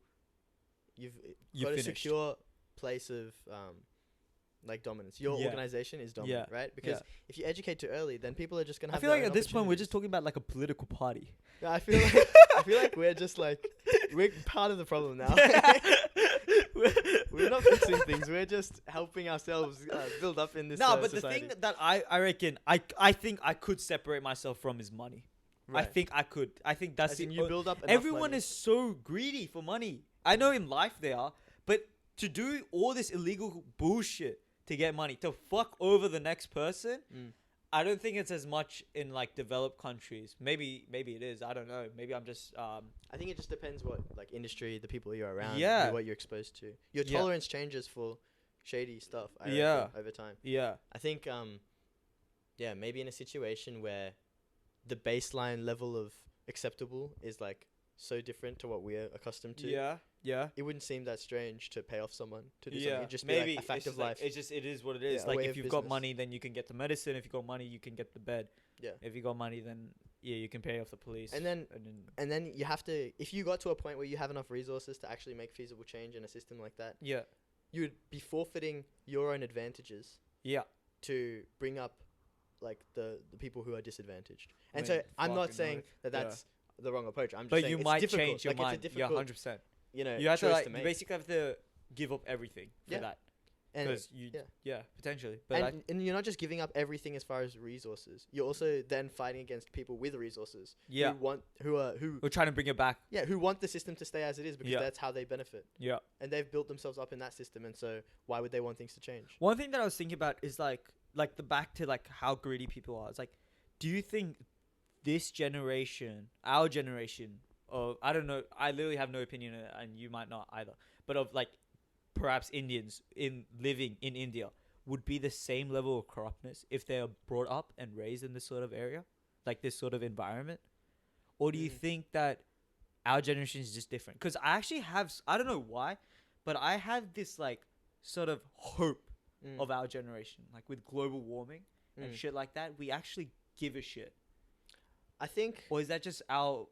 you've got
finished.
a secure place of dominance. Your organization is dominant, right? Because if you educate too early, then people are just gonna have.
I feel like at this point we're just talking about like a political party.
Yeah, I feel like we're just we're part of the problem now. We're not fixing things. We're just helping ourselves build up in this.
No, but
society.
the thing that I reckon I think I could separate myself from is money. Right. I think I could. I think that's it.
You build up.
Everyone
money.
is so greedy for money. I know in life they are, but to do all this illegal bullshit to get money, to fuck over the next person, I don't think it's as much in developed countries. Maybe it is. I don't know. Maybe I'm just.
I think it just depends what industry, the people you're around, what you're exposed to. Your tolerance changes for shady stuff. I reckon, over time.
Yeah.
I think maybe in a situation where the baseline level of acceptable is so different to what we're accustomed to.
Yeah.
It wouldn't seem that strange to pay off someone to do something. It'd just
maybe
be a fact of life.
It is what it is.
Yeah,
if you've got money, then you can get the medicine. If you've got money, you can get the bed.
Yeah.
If you got money, then you can pay off the police.
And then you have to, if you got to a point where you have enough resources to actually make feasible change in a system like that.
Yeah.
You'd be forfeiting your own advantages.
Yeah.
To bring up the people who are disadvantaged. And so I'm not saying that's the wrong approach. I'm just saying
you might change your mind. Yeah, 100%.
You
have to you basically have to give up everything for that.
Because
potentially.
But and you're not just giving up everything as far as resources. You're also then fighting against people with resources.
Yeah.
Who are trying
to bring it back.
Yeah, who want the system to stay as it is because that's how they benefit.
Yeah.
And they've built themselves up in that system, and so why would they want things to change?
One thing that I was thinking about is the back to how greedy people are. It's do you think this generation, our generation, of I don't know, I literally have no opinion on it, and you might not either, but of perhaps Indians living in India would be the same level of corruptness if they are brought up and raised in this sort of area, this sort of environment? Or do you think that our generation is just different. Because I actually have, I don't know why, but I have this like sort of hope of our generation, like with global warming and shit like that. We actually give a shit.
I think,
or is that just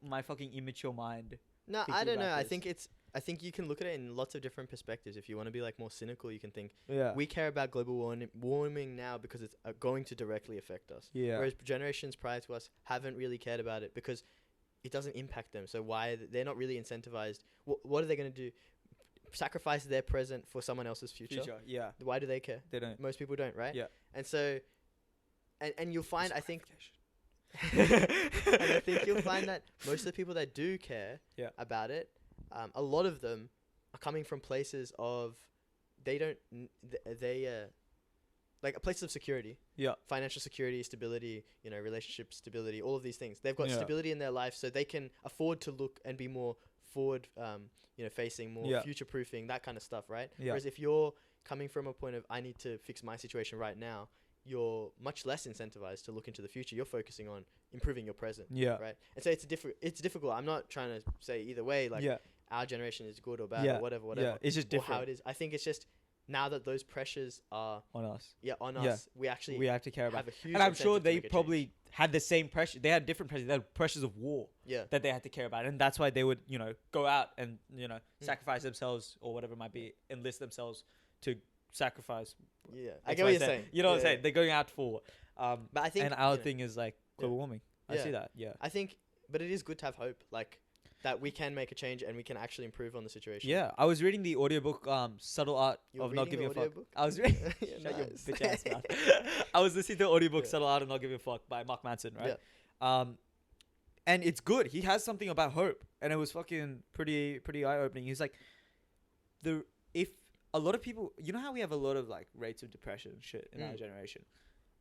my fucking immature mind?
No, I don't know. I think you can look at it in lots of different perspectives. If you want to be like more cynical, you can think, we care about global warming now because it's going to directly affect us. Yeah. Whereas generations prior to us haven't really cared about it because it doesn't impact them. So why they're not really incentivized? What are they going to do? Sacrifice their present for someone else's future?
Yeah.
Why do they care?
They don't.
Most people don't, right?
Yeah.
And so, and you'll find, I think. And I think you'll find that most of the people that do care about it, a lot of them are coming from places of like places of security, financial security, stability, relationship stability, all of these things. They've got stability in their life, so they can afford to look and be more forward, facing, more future proofing, that kind of stuff, right? Whereas if you're coming from a point of I need to fix my situation right now, you're much less incentivized to look into the future. You're focusing on improving your present. Right. And so it's difficult. I'm not trying to say either way, like our generation is good or bad or whatever.
Yeah, it's just different.
Or how it is. I think it's just now that those pressures are
on us.
Yeah, on us. We have to care about
it. And I'm sure they probably had the same pressure. They had different pressures. They had pressures of war that they had to care about. And that's why they would, go out and, sacrifice themselves or whatever it might be, enlist themselves to sacrifice.
Yeah, I get what you're saying.
You know what I'm saying? They're going out for.
But I think,
and our thing is like global warming. I see that. Yeah.
I think, but it is good to have hope, like that we can make a change and we can actually improve on the situation.
Yeah, I was reading the audiobook, Subtle Art of Not Giving a Fuck. I was reading. Shut your bitch ass mouth. I was listening to the audiobook Subtle Art of Not Giving a Fuck by Mark Manson, right? Yeah. And it's good. He has something about hope, and it was fucking pretty eye opening. He's like, if a lot of people, how we have a lot of like rates of depression and shit in our generation,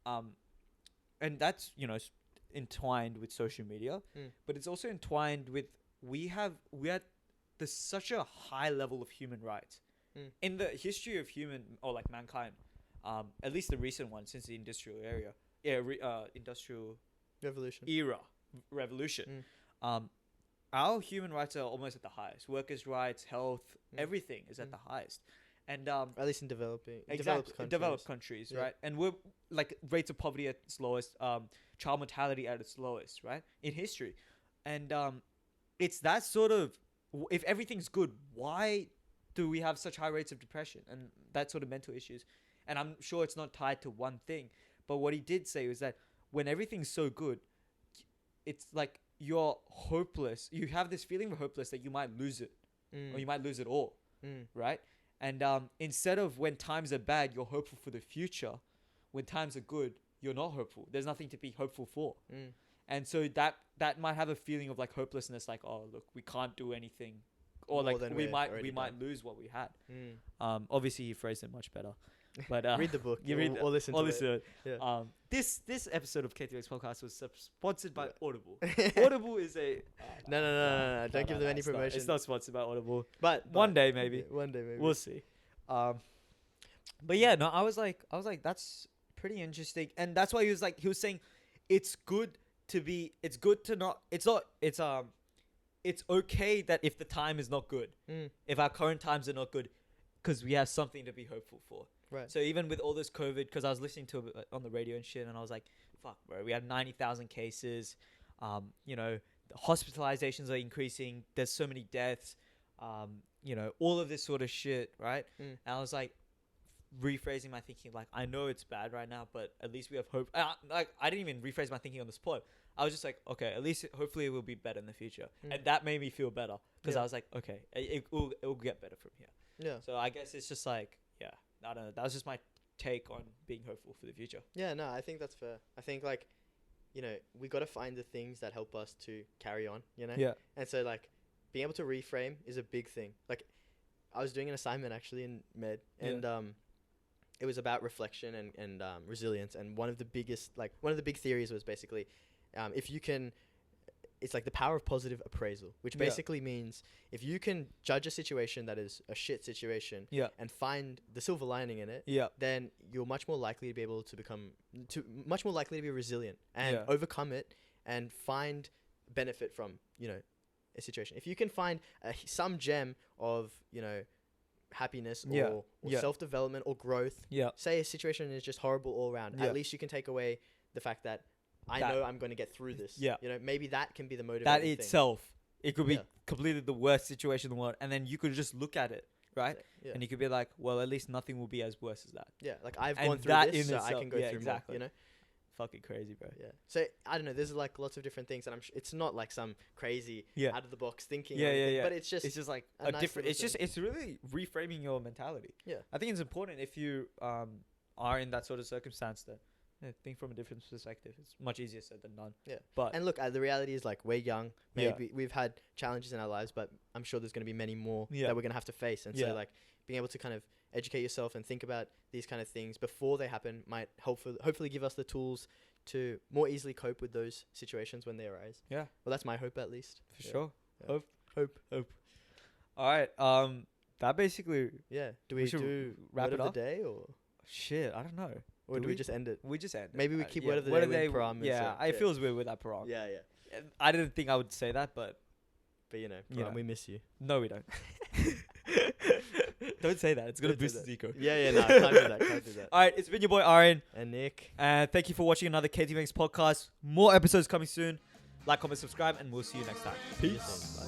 and that's entwined with social media, but it's also entwined with we had such a high level of human rights in the history of human or like mankind, at least the recent one since the industrial industrial revolution. Our human rights are almost at the highest. Workers' rights, health, everything is at the highest. And
at least in developed countries,
right? And we're like rates of poverty at its lowest, child mortality at its lowest, right, in history. And it's that sort of, if everything's good, why do we have such high rates of depression and that sort of mental issues? And I'm sure it's not tied to one thing, but what he did say was that when everything's so good, it's like you're hopeless. You have this feeling of hopeless that you might lose it, or you might lose it all, right? And instead of when times are bad, you're hopeful for the future. When times are good, you're not hopeful. There's nothing to be hopeful for. And so that might have a feeling of like hopelessness, like, oh, look, we can't do anything. Or more like we might lose what we had. Obviously, he phrased it much better. But
read the book.
Or listen to it.
Yeah.
This episode of KTMX podcast was sponsored by Audible. Audible is a
no. Don't give them any promotion.
It's not sponsored by Audible.
But
one day maybe.
One day maybe.
We'll see. But yeah, no, I was like that's pretty interesting, and that's why he was saying it's okay that if the time is not good, if our current times are not good, because we have something to be hopeful for.
Right.
So even with all this COVID, because I was listening to it on the radio and shit, and I was like, fuck, bro, we have 90,000 cases. The hospitalizations are increasing. There's so many deaths. All of this sort of shit, right? And I was like, rephrasing my thinking, like, I know it's bad right now, but at least we have hope. I didn't even rephrase my thinking on the spot. I was just like, okay, at least hopefully it will be better in the future. And that made me feel better, because I was like, okay, it will get better from here.
Yeah.
So I guess it's just like, I don't know. That was just my take on being hopeful for the future.
Yeah, no, I think that's fair. I think like, we got to find the things that help us to carry on,
Yeah.
And so like being able to reframe is a big thing. Like I was doing an assignment actually in med, and it was about reflection and resilience. And one of the big theories was basically, if you can, it's like the power of positive appraisal, which basically means if you can judge a situation that is a shit situation and find the silver lining in it, then you're much more likely to be able to much more likely to be resilient and overcome it and find benefit from, a situation. If you can find some gem of, happiness or self-development or growth, say a situation is just horrible all around, at least you can take away the fact that I know I'm going to get through this. Maybe that can be the motivating
that
thing.
itself, it could be completely the worst situation in the world, and then you could just look at it, right? And you could be like, well, at least nothing will be as worse as that.
Like I've gone through this, so I can go through more,
Fucking crazy, bro.
So I don't know, there's like lots of different things, and it's not like some crazy out of the box thinking but it's just
like a nice different, it's really reframing your mentality. I think it's important if you are in that sort of circumstance that think from a different perspective. It's much easier said than done. But
and look, the reality is, like, we're young. Maybe we've had challenges in our lives, but I'm sure there's going to be many more that we're going to have to face. And so, like, being able to kind of educate yourself and think about these kind of things before they happen might hopefully give us the tools to more easily cope with those situations when they arise. Well, that's my hope, at least.
For sure. Hope. All right. That basically.
Do we do
wrap
word
it
of
up?
the day or?
Shit, I don't know.
Or do we just end it?
We just end it.
Maybe we keep word of the day with Param.
It feels weird with that Param.
Yeah.
I didn't think I would say that, but
Param, we miss you.
No, we don't. Don't say that. It's gonna boost the ego.
No, can't do that.
All right, it's been your boy Aryan
and Nick.
And thank you for watching another KTMX podcast. More episodes coming soon. Like, comment, subscribe, and we'll see you next time. Peace.